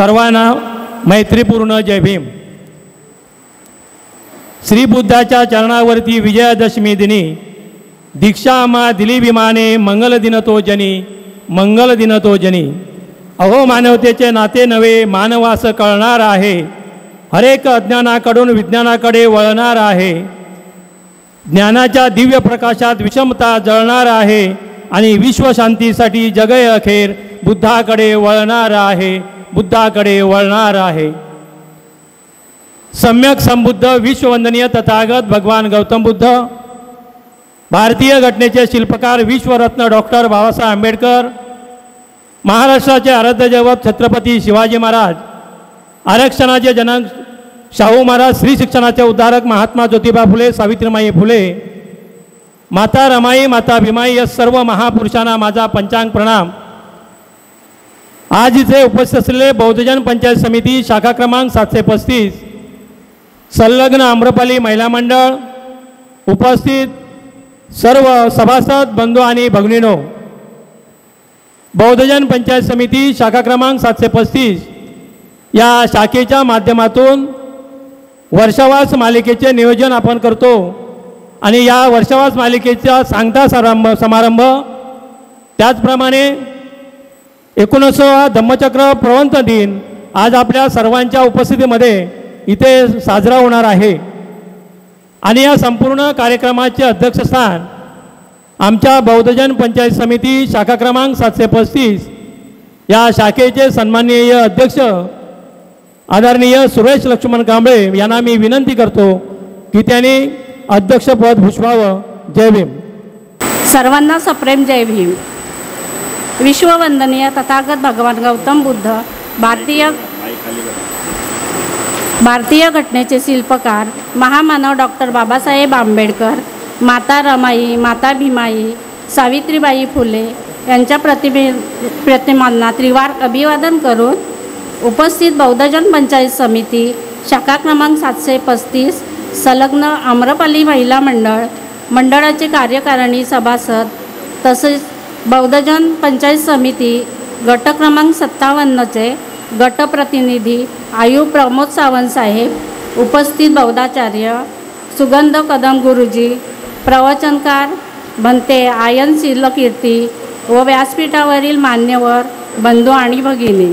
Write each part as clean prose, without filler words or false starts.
सर्वांना मैत्रीपूर्ण जय भीम। श्री बुद्धाच्या चरणावरती विजयादशमी दिनी दीक्षा आम्हा दिली भीमाने, मंगल दिन तो जनी, मंगल दिन तो जनी। अहो मानवतेचे नाते नवे मानवास कळणार आहे, हरेक अज्ञानाकडून विज्ञानाकडे वळणार आहे। ज्ञानाच्या दिव्य प्रकाशात विषमता जळणार आहे आणि विश्वशांतीसाठी जगय अखेर बुद्धाकडे वळणार आहे, बुद्धाकडे वळणार आहे। सम्यक संबुद्ध विश्ववंदनीय तथागत भगवान गौतम बुद्ध, भारतीय घटनेचे शिल्पकार विश्वरत्न डॉक्टर बाबासाहेब आंबेडकर, महाराष्ट्राचे आराध्य दैवत छत्रपती शिवाजी महाराज, आरक्षणाचे जनक शाहू महाराज, स्त्री शिक्षणाचे उद्धारक महात्मा ज्योतिबा फुले, सावित्रीमाई फुले, माता रमाई, माता भीमाई या सर्व महापुरुषांना माझा पंचांग प्रणाम। आज इथे उपस्थित असलेले बौद्धजन पंचायत समिती शाखा क्रमांक 735 संलग्न आम्रपाली महिला मंडळ, उपस्थित सर्व सभासद बंधू आणि भगिनीनो, बौद्धजन पंचायत समिती शाखा क्रमांक 735 या शाखेच्या माध्यमातून वर्षावास मालिकेचे नियोजन आपण करतो आणि या वर्षावास मालिकेचा सांगता समारंभ त्याचप्रमाणे 19वा धम्मचक्र प्रवंत दिन आज आपल्या सर्वांच्या उपस्थितीमध्ये इथे साजरा होणार आहे आणि या संपूर्ण कार्यक्रमाचे अध्यक्षस्थान आमच्या बौद्धजन पंचायत समिती शाखा क्रमांक 735 या शाखेचे सन्माननीय अध्यक्ष आदरणीय सुरेश लक्ष्मण कांबळे यांना मी विनंती करतो की त्यांनी अध्यक्षपद भूषवावं। जय भीम। सर्वांना सप्रेम जय भीम। विश्ववंदनीय तथागत भगवान गौतम बुद्ध, भारतीय घटनेचे शिल्पकार महामानव डॉक्टर बाबासाहेब आंबेडकर, माता रमाई, माता भीमाई, सावित्रीबाई फुले यांच्या प्रतिमांना त्रिवार अभिवादन करून उपस्थित बौद्धजन पंचायत समिती शाखा क्रमांक 735 संलग्न आम्रपाली महिला मंडळाचे कार्यकारिणी सभासद तसेच बौद्धजन पंचायत समिती गट क्रमांक 57चे गटप्रतिनिधी आयु प्रमोद सावंत साहेब, उपस्थित बौद्धाचार्य सुगंध कदम गुरुजी, प्रवचनकार भंते आयन शिलकीर्ती व व्यासपीठावरील मान्यवर बंधू आणि भगिनी,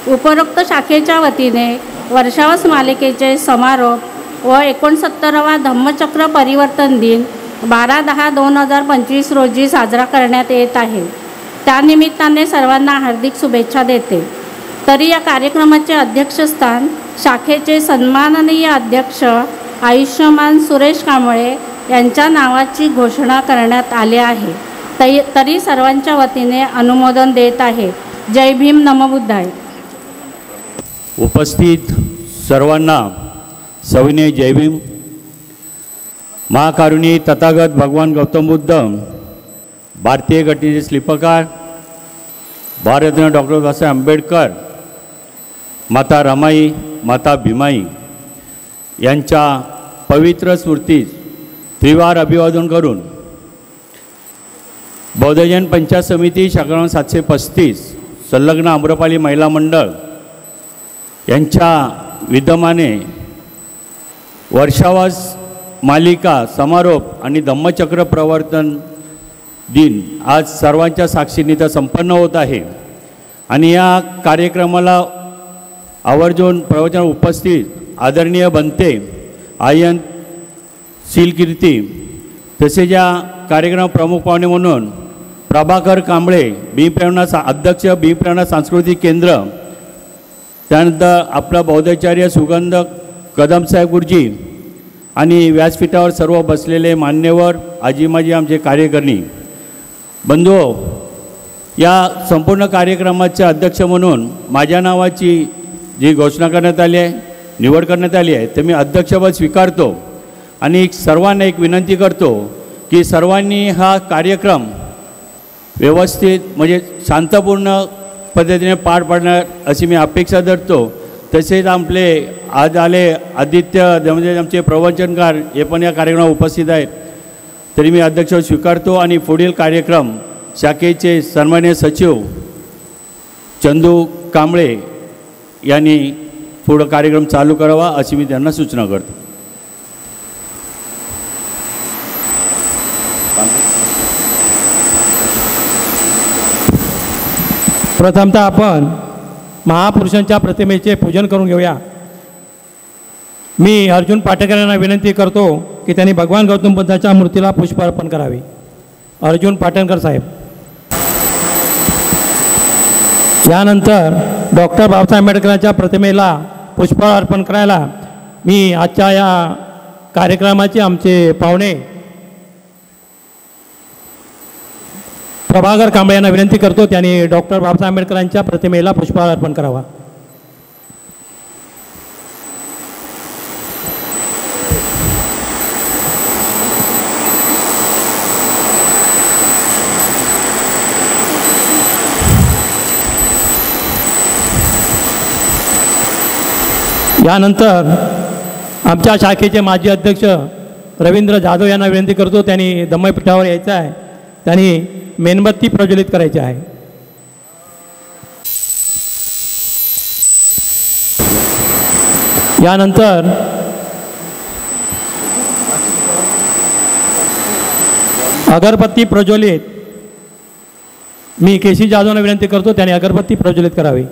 उपरोक्त शाखेच्या वतीने वर्षावास मालिकेचे समारोप व 69वा धम्मचक्र परिवर्तन दिन 12/10/2025 रोजी साजरा करण्यात येत आहे। त्यानिमित्ताने सर्वांना हार्दिक शुभेच्छा देते। तरी या कार्यक्रमाचे अध्यक्षस्थान शाखेचे सन्माननीय अध्यक्ष आयुष्यमान सुरेश कांबळे यांच्या नावाची घोषणा करण्यात आली आहे। तरी सर्वांच्या वतीने अनुमोदन देत आहे। जय भीम, नमो बुद्धाय। उपस्थित सर्वांना सविनय जय भीम। महाकारुणी तथागत भगवान गौतम बुद्ध, भारतीय घटनेचे शिल्पकार भारतरत्न डॉक्टर बाबासाहेब आंबेडकर, माता रमाई, माता भीमाई यांच्या पवित्र स्मृतीस त्रिवार अभिवादन करून बौद्धजन पंचायत समिती शाखा क्रमांक 735 संलग्न आम्रपाली महिला मंडळ यांच्या विद्यमाने वर्षावास मालिका समारोप आणि धम्मचक्र प्रवर्तन दिन आज सर्वांच्या साक्षीने इथं संपन्न होत आहे आणि या कार्यक्रमाला आवर्जून प्रवचन उपस्थित आदरणीय बनते आयन शिलकीर्ती तसेच या कार्यक्रम प्रमुख पाहुणे म्हणून प्रभाकर कांबळे, भीमप्रेरणा अध्यक्ष, भीमप्रेरणा सांस्कृतिक केंद्र, त्यानंतर आपला बौद्धाचार्य सुगंध कदम साहेब गुरुजी आणि व्यासपीठावर सर्व बसलेले मान्यवर, आजी माजी आमचे कार्यकर्णी बंधू, या संपूर्ण कार्यक्रमाचे अध्यक्ष म्हणून माझ्या नावाची जी घोषणा करण्यात आली आहे, निवड करण्यात आली आहे, ते मी अध्यक्षपद स्वीकारतो आणि सर्वांना एक विनंती करतो की सर्वांनी हा कार्यक्रम व्यवस्थित म्हणजे शांतपूर्ण पद्धतीने पार पाडणार अशी मी अपेक्षा धरतो। तसेच आपले आज आले आदित्य म्हणजे आमचे प्रवचनकार हे पण या कार्यक्रमात उपस्थित आहेत, तरी मी अध्यक्ष स्वीकारतो आणि पुढील कार्यक्रम शाखेचे सन्माननीय सचिव चंदू कांबळे यांनी पुढं कार्यक्रम चालू करावा अशी मी त्यांना सूचना करतो. प्रथमतः आपण महापुरुषांच्या प्रतिमेचे पूजन करून घेऊया. मी अर्जुन पाटेकर यांना विनंती करतो की त्यांनी भगवान गौतम बुद्धाच्या मूर्तीला पुष्प अर्पण करावे. अर्जुन पाटणकर साहेब. यानंतर डॉक्टर बाबासाहेब आंबेडकरांच्या प्रतिमेला पुष्प अर्पण करायला मी आजच्या या कार्यक्रमाचे आमचे पाहुणे प्रभाकर कांबळे यांना विनंती करतो त्यांनी डॉक्टर बाबासाहेब आंबेडकरांच्या प्रतिमेला पुष्प अर्पण करावा. यानंतर आमच्या शाखेचे माजी अध्यक्ष रवींद्र जाधव यांना विनंती करतो त्यांनी दम्मपीठावर यायचं आहे. त्यांनी मेणबत्ती प्रज्वलित करायची आहे. यानंतर अगरबत्ती प्रज्वलित मी केसी जाधवना विनंती करतो त्यांनी अगरबत्ती प्रज्वलित करावी.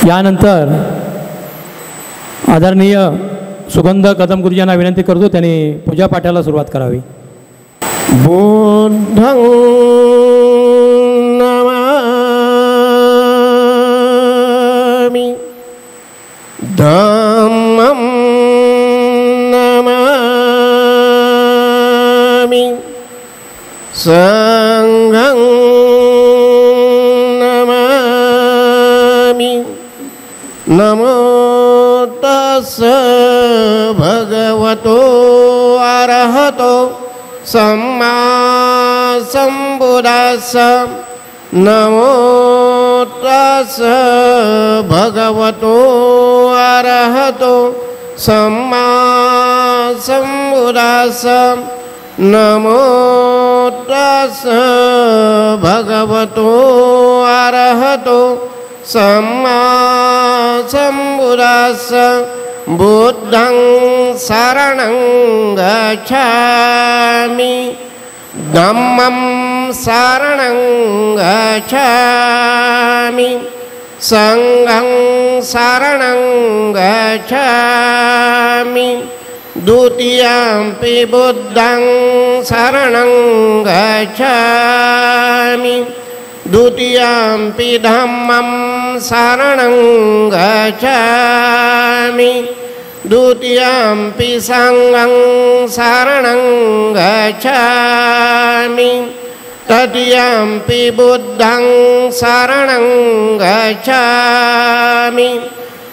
यानंतर आदरणीय सुगंध कदम गुरुजी यांना विनंती करतो त्यांनी पूजापाठाला सुरुवात करावी. बुद्धं नमामि धम्मं नमामि संघं नमामि नमो तस्स भगवतो अरहतो सम्मा सम्बुद्धास्स नमो तस्स भगवतो अरहतो सम्मा सम्बुद्धास्स नमो तस्स भगवतो अरहतो सम्मा सम्बुद्धास्स बुद्धं शरणं गच्छामि धम्मं शरणं गच्छामि संघं शरणं गच्छामि द्वितीयंपि बुद्धं शरणं गच्छामि द्वितीयंपि धम्मं शरणं गच्छामि द्वितीयंपि संघं शरणं गच्छामि तृतीयंपि बुद्धं शरणं गच्छामि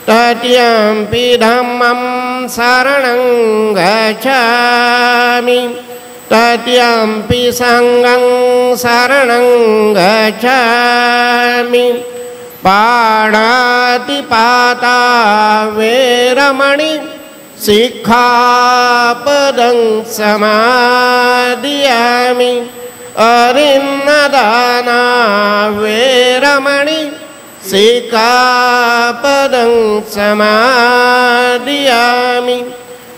तृतीयंपि धम्मं शरणं गच्छामि तृतीयंपि संघं शरणं गच्छामि पाणातिपाता वेरमणि सिक्खापदं समादियामि अरिन्नदाना वेरमणि सिक्खापदं समादियामि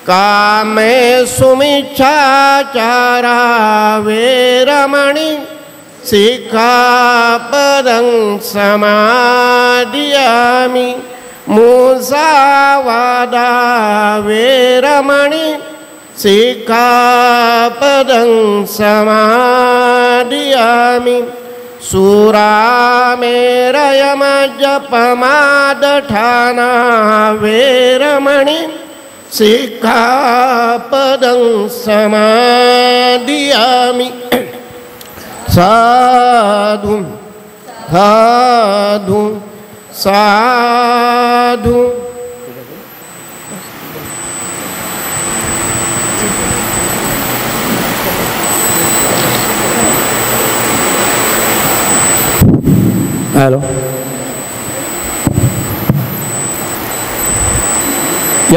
कामेषु मिच्छाचारा वेरमणि सिक्खापदं समादियामि मुसावादा वेरमणि सिक्खापदं समादियामि सुरामेरयमजपमादठाना वेरमणि सिक्खापदं समादियामि साधु साधु साधु हॅलो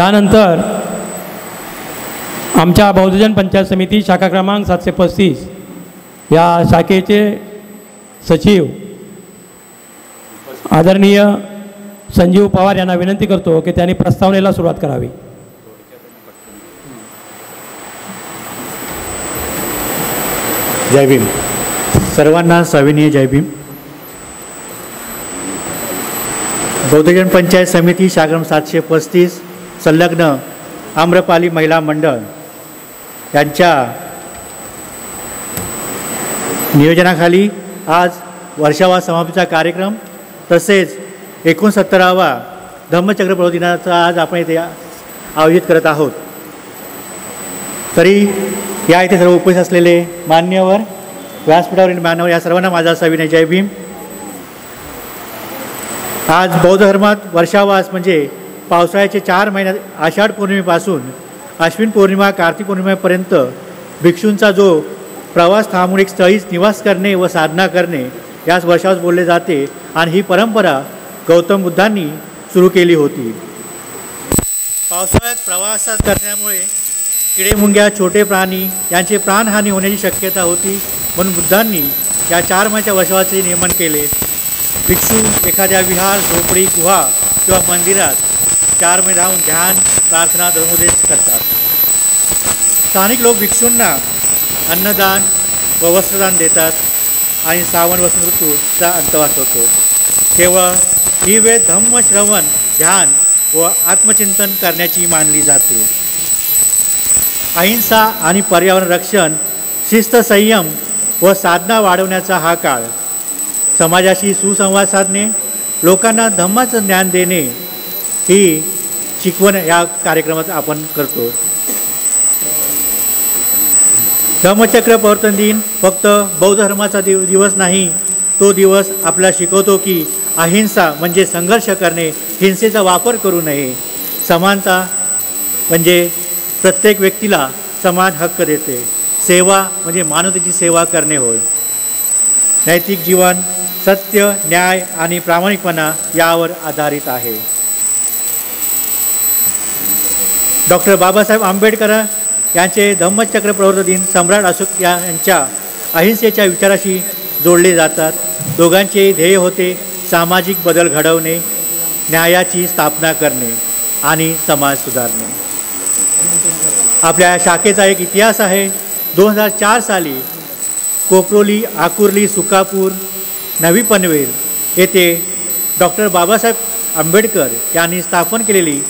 यानंतर आमच्या बौद्धजन पंचायत समिती शाखा क्रमांक 735 या शाखेचे सचिव आदरणीय संजीव पवार यांना विनंती करतो की त्यांनी प्रस्तावनेला सुरुवात करावी. जय भीम. सर्वांना सविनय जय भीम. बौद्धजन पंचायत समिती शाखाक्रम 735 संलग्न आम्रपाली महिला मंडळ यांच्या नियोजनाखाली आज वर्षावा समाप्तीचा कार्यक्रम तसेच 69वा धम्मचक्र प्रवर्तन दिनाचा आज आपण इथे आयोजित करत आहोत. तरी या इथे सर्व उपस्थित असलेले मान्यवर, व्यासपीठावरील मान्यवर या सर्वांना माझा सविनय जय भीम. आज बौद्ध धर्मात वर्षावास म्हणजे पावसाळ्याचे 4 महिन्यात आषाढ पौर्णिमेपासून अश्विन पौर्णिमा कार्तिक पौर्णिमेपर्यंत भिक्षूंचा जो प्रवास थांबून एक स्थळीच निवास करणे व साधना करणे यास वर्षावास बोलले जाते. आणि ही परंपरा गौतम बुद्धांनी सुरू केली होती. पावसाळ्यात प्रवास करण्यामुळे किडेमुंग्या, छोटे प्राणी यांचे प्राणहानी होण्याची शक्यता होती. म्हणून बुद्धांनी या 4 महिन्याच्या वर्षावाचे नियमन केले. भिक्षू एखाद्या विहार, झोपडी, गुहा किंवा मंदिरात 4 महिने राहून ध्यान, प्रार्थना, धर्मोपदेश करतात. स्थानिक लोक भिक्षूंना अन्नदान व वस्त्रदान देतात आणि श्रावण वसंत ऋतूचा अंतवास होतो. केवळ ही वेळ धम्म श्रवण, ध्यान व आत्मचिंतन करण्याची मानली जाते. अहिंसा आणि पर्यावरण रक्षण, शिस्त, संयम व साधना वाढवण्याचा हा काळ. समाजाशी सुसंवाद साधणे, लोकांना धम्माचं ज्ञान देणे ही शिकवण या कार्यक्रमात आपण करतो. धम्मचक्र प्रवर्तन दिन फक्त बौद्ध धर्माचा दिवस नाही, तो दिवस आपल्याला शिकवतो की अहिंसा म्हणजे संघर्ष करणे, हिंसेचा वापर करू नये. समानता म्हणजे प्रत्येक व्यक्तीला समान हक्क देते. सेवा म्हणजे मानवतेची सेवा करणे होय. नैतिक जीवन सत्य, न्याय आणि प्रामाणिकपणा यावर आधारित आहे. डॉक्टर बाबासाहेब आंबेडकर यांचे धम्मचक्र प्रवर्तन दिन सम्राट अशोक यांच्या अहिंसेच्या विचाराशी जोडले जातात. दोघांचे ध्येय होते सामाजिक बदल घडवणे, न्यायाची स्थापना करणे आणि समाज सुधारणे. आपल्या शाखेचा एक इतिहास आहे. 2004 साली कोपरोली, आकुर्ली, सुकापूर, नवी पनवेल येथे डॉक्टर बाबासाहेब आंबेडकर यांनी स्थापन केलेली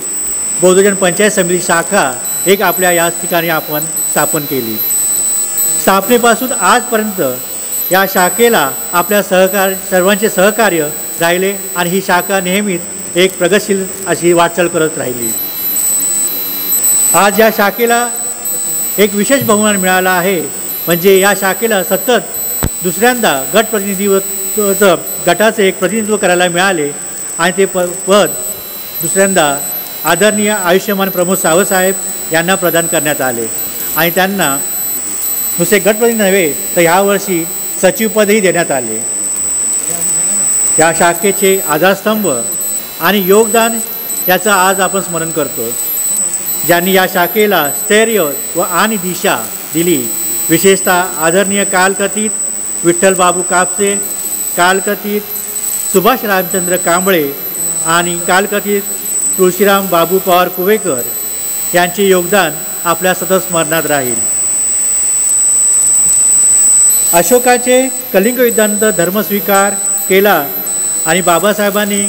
बौद्धजन पंचायत समिती शाखा एक आपल्या याच ठिकाणी आपण स्थापन केली. स्थापनेपासून आजपर्यंत या शाखेला आपल्या सर्वांचे सहकार्य राहिले आणि ही शाखा नेहमीच एक प्रगतशील अशी वाटचाल करत राहिली. आज या शाखेला एक विशेष बहुमान मिळाला आहे. म्हणजे या शाखेला सतत दुसऱ्यांदा गटाचे एक प्रतिनिधित्व करायला मिळाले आणि ते पद दुसऱ्यांदा आदरणीय आयुष्यमान प्रमोद सावंतसाहेब यांना प्रदान करण्यात आले आणि त्यांना नुसते गटप्रतिनिधी नव्हे तर ह्यावर्षी सचिवपदही देण्यात आले. या शाखेचे आधारस्तंभ आणि योगदान याचं आज आपण स्मरण करतो. ज्यांनी या शाखेला स्थैर्य व आणि दिशा दिली, विशेषतः आदरणीय कालकथित विठ्ठल बाबू कापसे, कालकथित सुभाष रामचंद्र कांबळे आणि कालकथित तुळशीराम बाबू पवार कुवेकर यांचे योगदान आपल्या सतत स्मरणात राहील. अशोकाचे कलिंग युद्धानंतर धर्मस्वीकार केला आणि बाबासाहेबांनी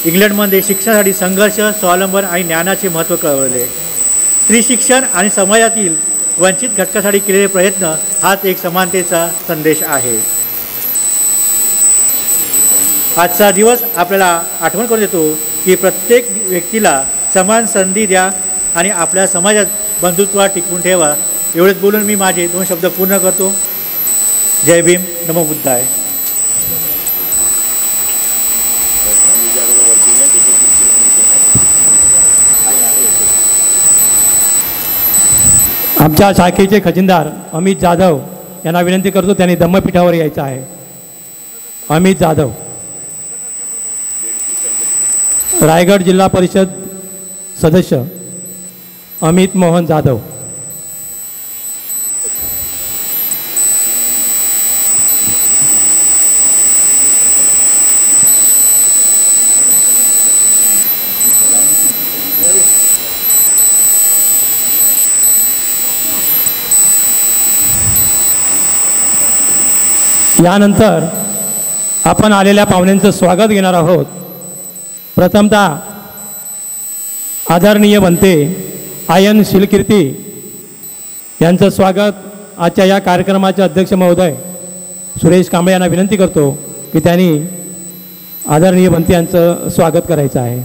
इंग्लंडमध्ये शिक्षणासाठी संघर्ष, स्वावलंबन आणि ज्ञानाचे महत्त्व कळवले. स्त्री शिक्षण आणि समाजातील वंचित घटकासाठी केलेले प्रयत्न हाच एक समानतेचा संदेश आहे. आजचा दिवस आपल्याला आठवण करून देतो की प्रत्येक व्यक्तीला समान संधी द्या आणि आपल्या समाजात बंधुत्व टिकवून ठेवा. एवढेच बोलून मी माझे 2 शब्द पूर्ण करतो. जय भीम, नमो बुद्धाय. आमच्या शाखेचे खजिनदार अमित जाधव यांना विनंती करतो, त्यांनी धम्मपीठावर यायचं आहे. अमित जाधव, रायगड जिल्हा परिषद सदस्य अमित मोहन जाधव. यानंतर आपण आलेल्या पाहुण्यांचं स्वागत घेणार आहोत. प्रथमतः आदरणीय बनते आयन शिलकीर्ती यांचं स्वागत आजच्या या कार्यक्रमाचे अध्यक्ष महोदय सुरेश कांबळे यांना विनंती करतो की त्यांनी आदरणीय बनते यांचं स्वागत करायचं आहे.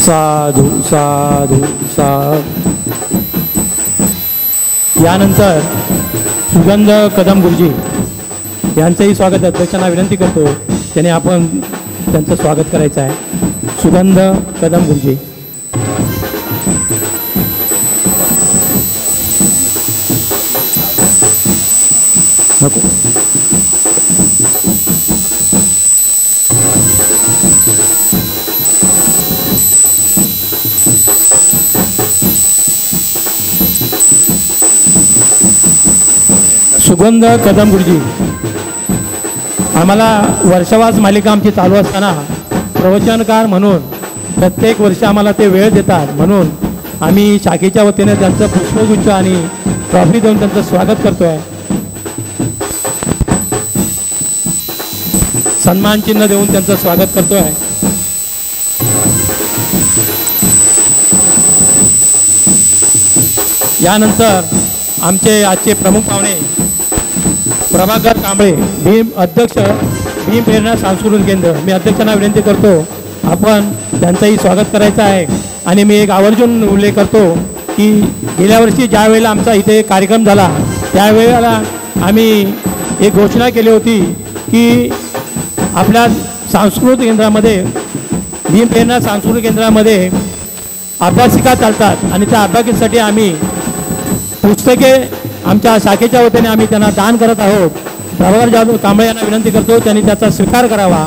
साधू साधू साधू. यानंतर सुगंध कदम गुरुजी यांचंही स्वागत अध्यक्षांना विनंती करतो त्याने आपण त्यांचं स्वागत करायचं आहे. सुगंध कदम गुरुजी. नको. सुगंध कदम गुरुजी आम्हाला वर्षावास मालिका आमची चालू असताना प्रवचनकार म्हणून प्रत्येक वर्षी आम्हाला ते वेळ देतात, म्हणून आम्ही शाखेच्या वतीने त्यांचं पुष्पगुच्छ आणि ट्रॉफी देऊन त्यांचं स्वागत करतो आहे. सन्मान चिन्ह देऊन त्यांचं स्वागत करतो आहे. यानंतर आमचे आजचे प्रमुख पाहुणे प्रभाकर कांबळे भीम अध्यक्ष भीम प्रेरणा सांस्कृतिक केंद्र. मी अध्यक्षांना विनंती करतो आपण त्यांचंही स्वागत करायचं आहे. आणि मी एक आवर्जून उल्लेख करतो की गेल्या वर्षी ज्या वेळेला आमचा इथे कार्यक्रम झाला त्यावेळेला आम्ही एक घोषणा केली होती की आपल्या सांस्कृतिक केंद्रामध्ये भीम प्रेरणा सांस्कृतिक केंद्रामध्ये अभ्यासिका चालतात आणि त्या अभ्यासिकेसाठी आम्ही पुस्तके आमच्या शाखेच्या वतीने आम्ही त्यांना दान करत आहोत. प्रभाकर जाधव कांबळे यांना विनंती करतो त्यांनी त्याचा स्वीकार करावा.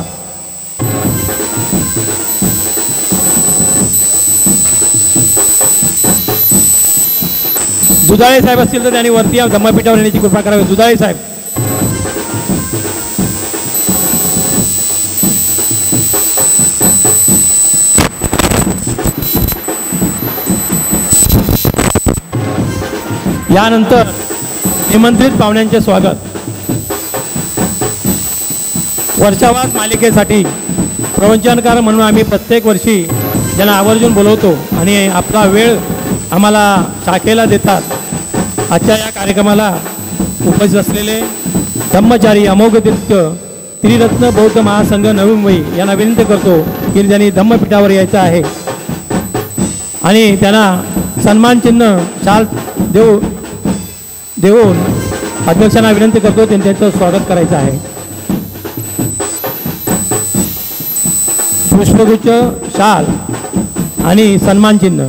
दुधाळे साहेब असतील तर त्यांनी वरती धम्मपीठावर येण्याची कृपा करावी. दुधाळे साहेब. यानंतर निमंत्रित पाहुण्यांचे स्वागत. वर्षावास मालिकेसाठी प्रवचनकार म्हणून आम्ही प्रत्येक वर्षी ज्यांना आवर्जून बोलवतो आणि आपला वेळ आम्हाला शाखेला देतात. आजच्या या कार्यक्रमाला उपस्थित असलेले धम्मचारी अमोघ तीर्थ त्रिरत्न बौद्ध महासंघ नवी मुंबई यांना विनंती करतो की त्यांनी धम्मपीठावर यायचं आहे आणि त्यांना सन्मानचिन्ह शाल देऊन अध्यक्षांना विनंती करतो त्यांनी त्यांचं स्वागत करायचं आहे. पुष्पगुच्छ, शाल आणि सन्मानचिन्ह.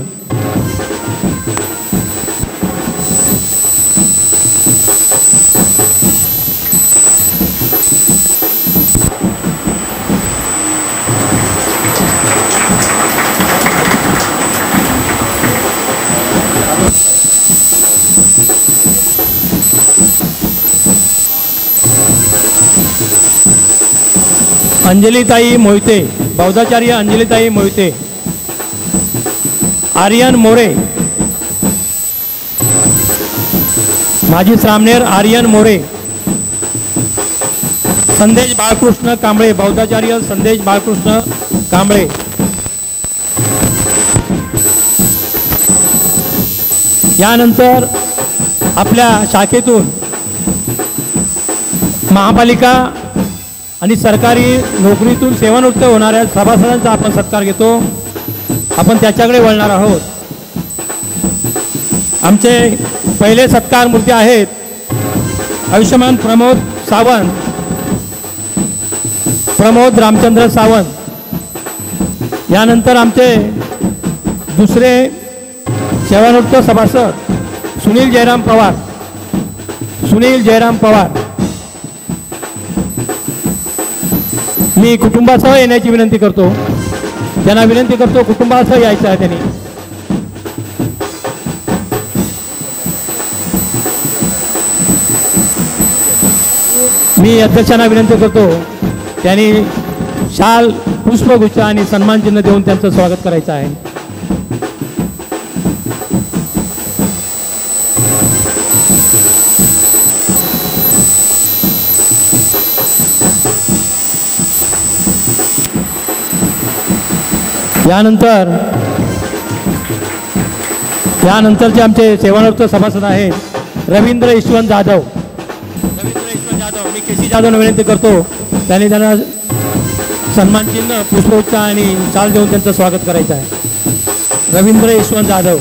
अंजलीताई मोहिते, बौद्धाचार्य अंजलीताई मोहिते. आर्यन मोरे, माजी सामनेर आर्यन मोरे. संदेश बाळकृष्ण कांबळे, बौद्धाचार्य संदेश बाळकृष्ण कांबळे. यानंतर आपल्या शाखेतून महापालिका आणि सरकारी नोकरीतून सेवानिवृत्त होणाऱ्या सभासदांचा आपण सत्कार घेतो. आपण त्याच्याकडे वळणार आहोत. आमचे पहिले सत्कार मूर्ती आहेत आयुष्यमान प्रमोद सावंत, प्रमोद रामचंद्र सावंत. यानंतर आमचे दुसरे सेवानिवृत्त सभासद सुनील जयराम पवार. मी कुटुंबासह येण्याची विनंती करतो. त्यांना विनंती करतो कुटुंबासह यायचं आहे त्यांनी. मी अध्यक्षांना विनंती करतो त्यांनी शाल, पुष्पगुच्छ आणि सन्मानचिन्ह देऊन त्यांचं स्वागत करायचं आहे. यानंतरचे आमचे सेवानिवृत्त सभासद आहेत रवींद्र यशवंत जाधव. मी केसी जाधवना विनंती करतो त्यांनी त्यांना सन्मानचिन्ह, पुष्पगुच्छ आणि शाल देऊन त्यांचं स्वागत करायचं आहे. रवींद्र यशवंत जाधव.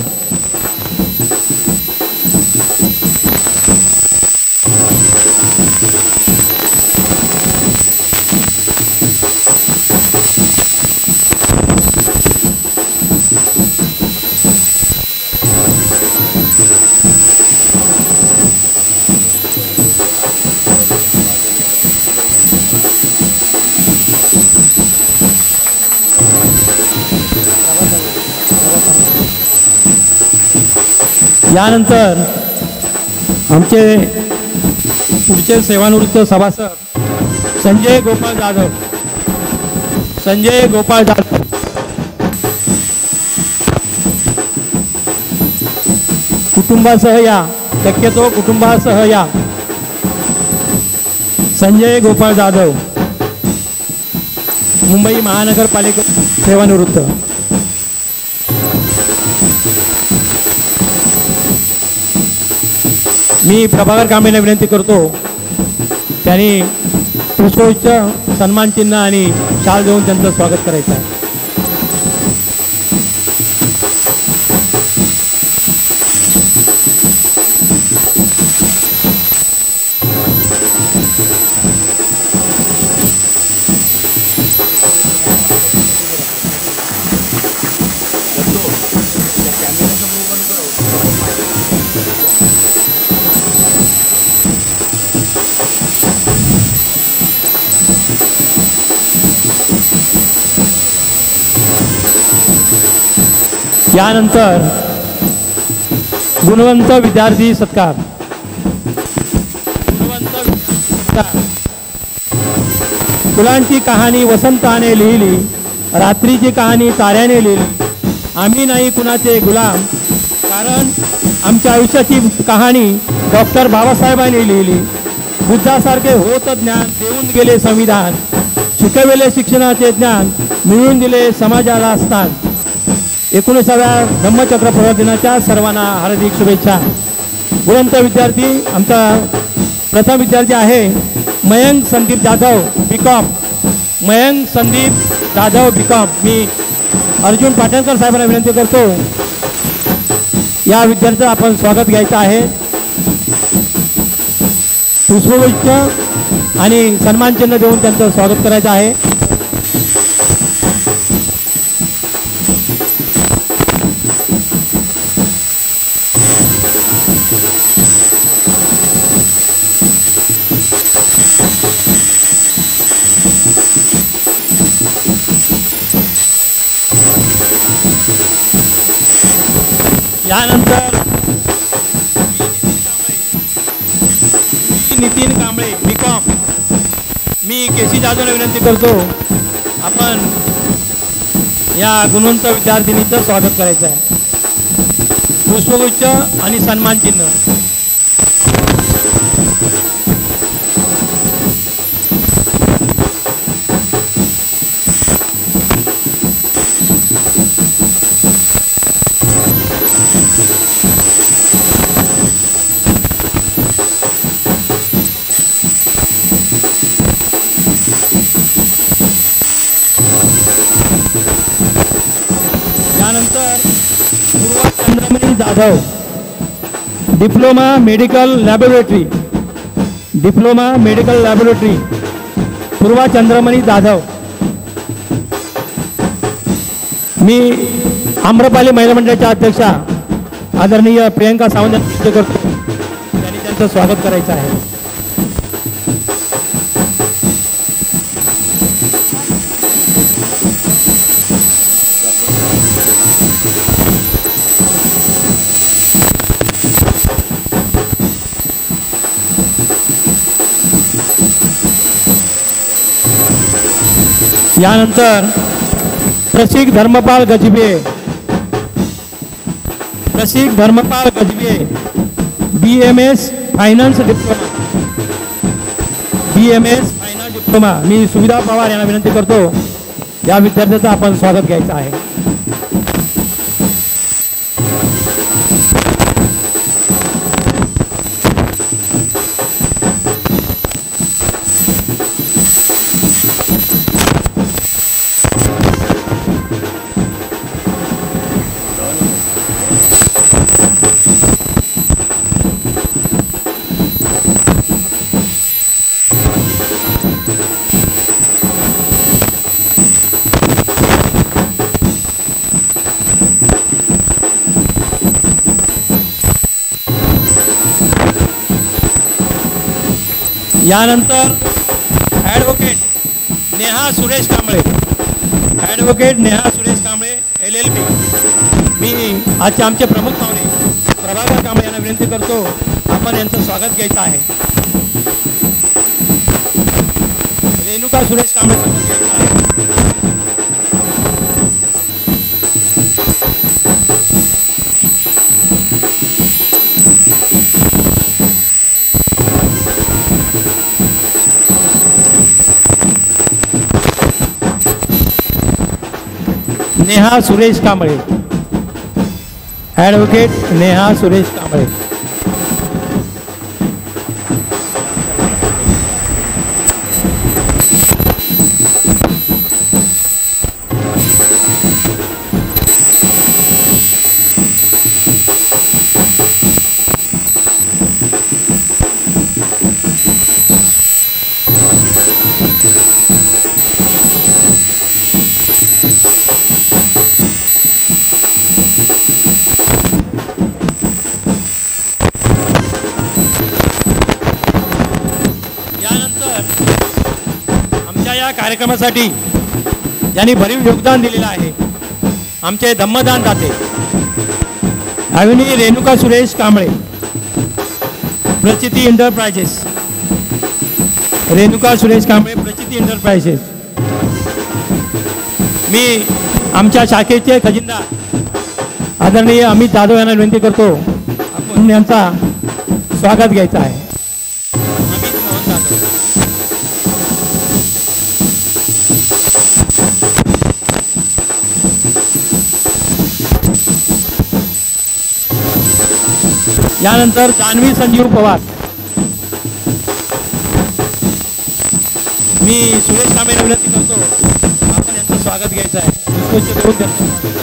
यानंतर आमचे पुढचे सेवानिवृत्त सभासद संजय गोपाळ जाधव. कुटुंबासह या, शक्यतो कुटुंबासह या. संजय गोपाळ जाधव, मुंबई महानगरपालिका सेवानिवृत्त. मी प्रभाकर कांबळेंना विनंती करतो त्यांनी पुष्पगुच्छ, सन्मानचिन्ह आणि शाल देऊन त्यांचं स्वागत करायचं आहे. यानंतर गुणवंत विद्यार्थी सत्कार. फुलांची कहाणी वसंताने लिहिली, रात्रीची कहाणी ताऱ्याने लिहिली. आम्ही नाही कुणाचे गुलाम, कारण आमच्या आयुष्याची कहाणी डॉक्टर बाबासाहेबांनी लिहिली. बुद्धासारखे होत ज्ञान देऊन गेले संविधान, शिकविले शिक्षणाचे ज्ञान, मिळवून दिले समाजाला स्थान. 19व्या धम्मचक्र प्रवर्तन दिनाच्या सर्वांना हार्दिक शुभेच्छा. गुणवंत विद्यार्थी आमचा प्रथम विद्यार्थी आहे मयंक संदीप जाधव, बीकॉम. मी अर्जुन पाटणकर साहेबांना विनंती करतो या विद्यार्थ्याचं आपण स्वागत घ्यायचं आहे. पुष्पगुच्छ आणि सन्मानचिन्ह देऊन त्यांचं स्वागत करायचं आहे. यानंतर नितीन कांबळे, बीकॉम. मी केसी जाधवला विनंती करतो आपण या गुणवंत विद्यार्थिनीचं स्वागत करायचं आहे. पुष्पगुच्छ आणि सन्मानचिन्ह. त्यानंतर Purva Chandramani Jadhav, diploma medical laboratory. Purva Chandramani Jadhav. मी आम्रपाली महिला मंडळाच्या अध्यक्षा आदरणीय प्रियंका सावंत यांना करतो. त्यांनी त्यांचं स्वागत करायचं आहे. यानंतर Prasik Dharmapal Gajbe. Prasik Dharmapal Gajbe BMS finance diploma. BMS finance diploma. मी सुविधा पवार यांना विनंती करतो या विद्यार्थ्याचं आपण स्वागत घ्यायचं आहे. यानंतर advocate Neha Suresh Kamble. Advocate Neha Suresh Kamble LLB. मी आजचे आमचे प्रमुख पाहुणे प्रभाकर कांबळे यांना विनंती करतो आपण यांचं स्वागत घ्यायचं आहे. रेणुका सुरेश कांबळे स्वागत घ्यायचं आहे. नेहा सुरेश कांबळे. ॲडव्होकेट नेहा सुरेश कांबळे. कार्यक्रमासाठी ज्यांनी भरीव योगदान दिलेलं आहे आमचे धम्मदान दाते अविनी रेणुका सुरेश कांबळे. प्रचिती एंटरप्राइजेस. रेणुका सुरेश कांबळे प्रचिती एंटरप्राइजेस. मी आमच्या शाखेचे खजिनदार आदरणीय अमित जाधव यांना विनंती करतो आपण यांचा स्वागत घ्यायचं आहे. यानंतर जान्हवी संजीव पवार. मी सुरेश कांबळेंना विनंती करतो आपण यांचं स्वागत घ्यायचं आहे. पुष्पचक्र देऊन त्यांचं स्वागत.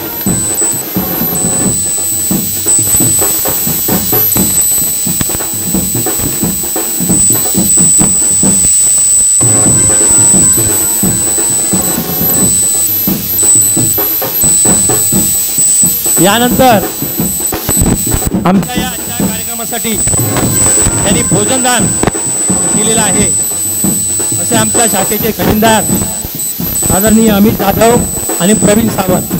यानंतर आमच्या या कार्यक्रमासाठी त्यांनी भोजनदान केलेलं आहे असे आमच्या शाखेचे खजिनदार आदरणीय अमित जाधव आणि प्रवीण सावंत.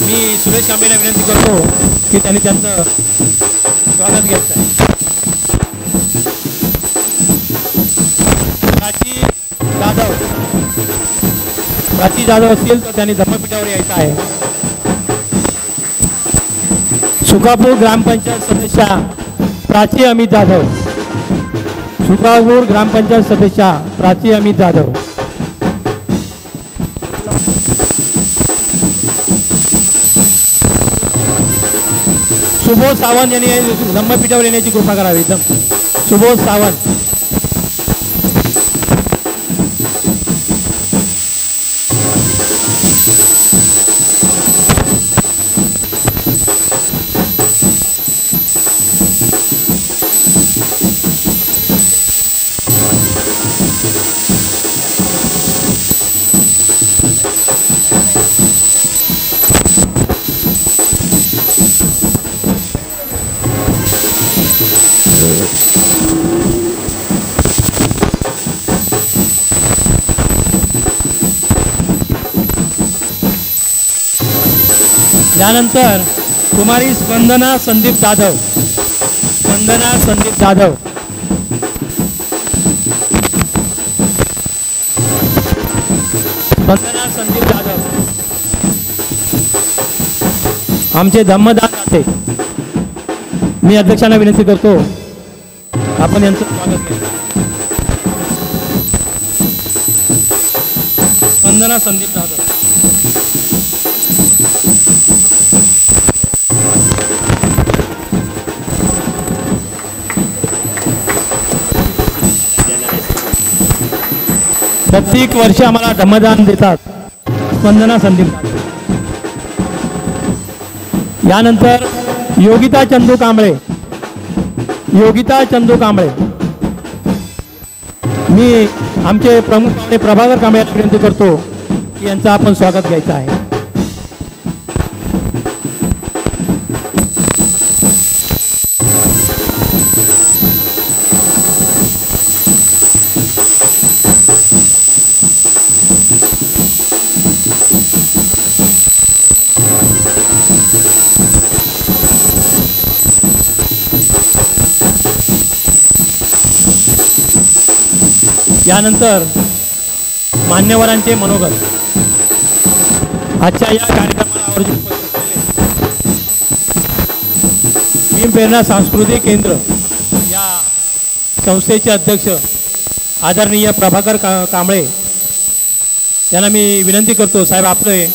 मी सुरेश कांबळेंना विनंती करतो की त्यांनी त्यांचं स्वागत घ्यायचं आहे. प्राची जाधव असतील तर त्यांनी धम्मपीठावर यायचं आहे. सुकापूर ग्रामपंचायत सदस्या प्राची अमित जाधव. सुकापूर ग्रामपंचायत सदस्या प्राची अमित जाधव. सुबोध सावंत यांनी धम्मपीठावर येण्याची कृपा करावी. सुबोध सावंत. यानंतर कुमारी स्पंदना संदीप जाधव. स्पंदना संदीप जाधव. स्पंदना संदीप जाधव. आमचे धम्मदान दाते. मी अध्यक्षांना विनंती करतो आपण यांचं स्वागत केलं. स्पंदना संदीप जाधव. प्रत्येक वर्षी आम्हाला धम्मदान देतात स्पंदना संदीप. यानंतर योगिता चंदू कांबळे. योगिता चंदू कांबळे. मी आमचे प्रमुख पाहुणे प्रभाकर कांबळे यांना विनंती करतो की यांचं आपण स्वागत घ्यायचं आहे. यानंतर मान्यवरांचे मनोगत. आजच्या या कार्यक्रमाला आवर्जून उपस्थित असलेले भीम प्रेरणा सांस्कृतिक केंद्र या संस्थेचे अध्यक्ष आदरणीय प्रभाकर कांबळे यांना मी विनंती करतो साहेब आपले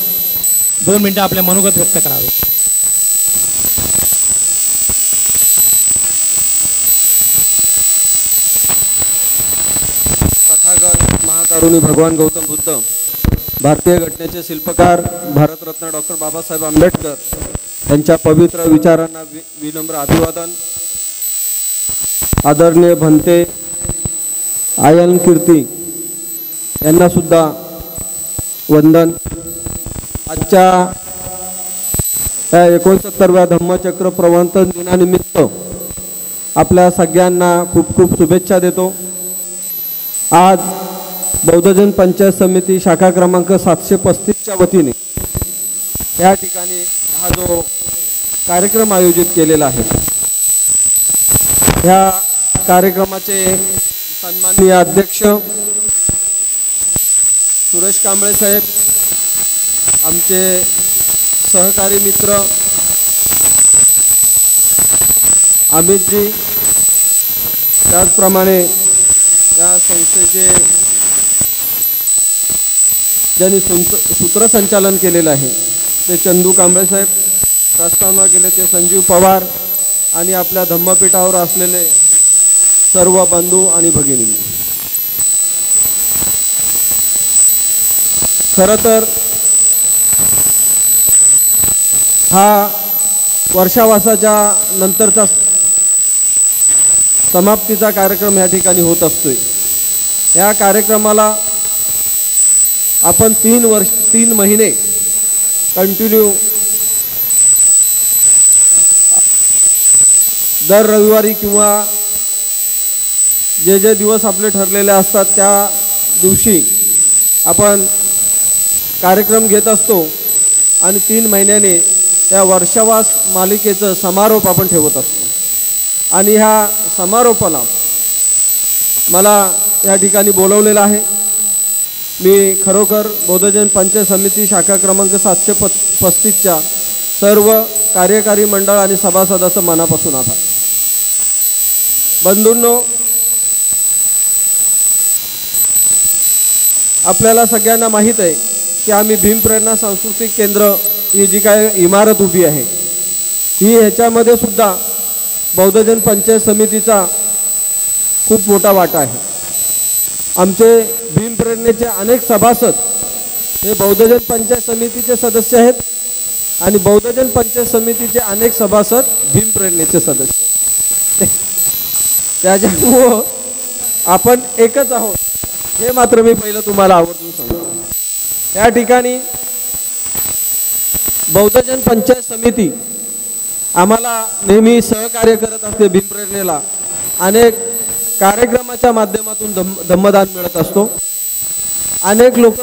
2 मिनटं आपले मनोगत व्यक्त करावे. तथागत महाकारुणी भगवान गौतम बुद्ध, भारतीय घटनेचे शिल्पकार भारतरत्न डॉक्टर बाबासाहेब आंबेडकर यांच्या पवित्र विचारांना विनम्र अभिवादन. आदरणीय भंते आयन कीर्ती यांना सुद्धा वंदन. आजच्या या 69व्या धम्मचक्र प्रवर्तन दिनानिमित्त आपल्या सगळ्यांना खूप खूप शुभेच्छा देतो. आज बौद्धजन पंचायत समिती शाखा क्रमांक 735च्या वतीने या ठिकाणी हा जो कार्यक्रम आयोजित केलेला आहे, ह्या कार्यक्रमाचे सन्माननीय अध्यक्ष सुरेश कांबळे साहेब, आमचे सहकारी मित्र अमितजी, त्याचप्रमाणे या संस्थेचे ज्यांनी सूत्रसंचालन केलेलं आहे ते चंदू कांबळे साहेब, प्रस्तावना केले ते संजीव पवार आणि आपल्या धम्मपीठावर असलेले सर्व बंधू आणि भगिनी. खरं तर हा वर्षावासाच्या नंतरचा समाप्तीचा कार्यक्रम या ठिकाणी होत असतोय. या कार्यक्रमाला आपण 3 महिने कंटिन्यू दर रविवारी किंवा जे जे दिवस आपले ठरलेले असतात त्या दिवशी आपण कार्यक्रम घेत असतो आणि 3 महिन्याने त्या वर्षावास मालिकेचं समारोप आपण ठेवत असतो. आणि ह्या समारोपाला मला या ठिकाणी बोलवलेलं आहे. मी खरोखर बौद्धजन पंचायत समिती शाखा क्रमांक 735च्या सर्व कार्यकारी मंडळ आणि सभासदांचं मनापासून आभार. बंधूंनो, आपल्याला सगळ्यांना माहीत आहे की आम्ही भीम प्रेरणा सांस्कृतिक केंद्र ही जी काय इमारत उभी आहे ही ह्याच्यामध्ये सुद्धा बौद्धजन पंचायत समितीचा खूप मोठा वाटा आहे. आमचे भीम प्रेरणेचे अनेक सभासद हे बौद्धजन पंचायत समितीचे सदस्य आहेत आणि बौद्धजन पंचायत समितीचे अनेक सभासद भीम प्रेरणेचे सदस्य. त्याच्यामुळं आपण एकच आहोत हे मात्र मी पहिलं तुम्हाला आवर्जून सांगतो. या ठिकाणी बौद्धजन पंचायत समिती आम्हाला नेहमी सहकार्य करत असते भीम प्रेरणेला अनेक कार्यक्रमाच्या माध्यमातून धम्मदान मिळत असतो. अनेक लोक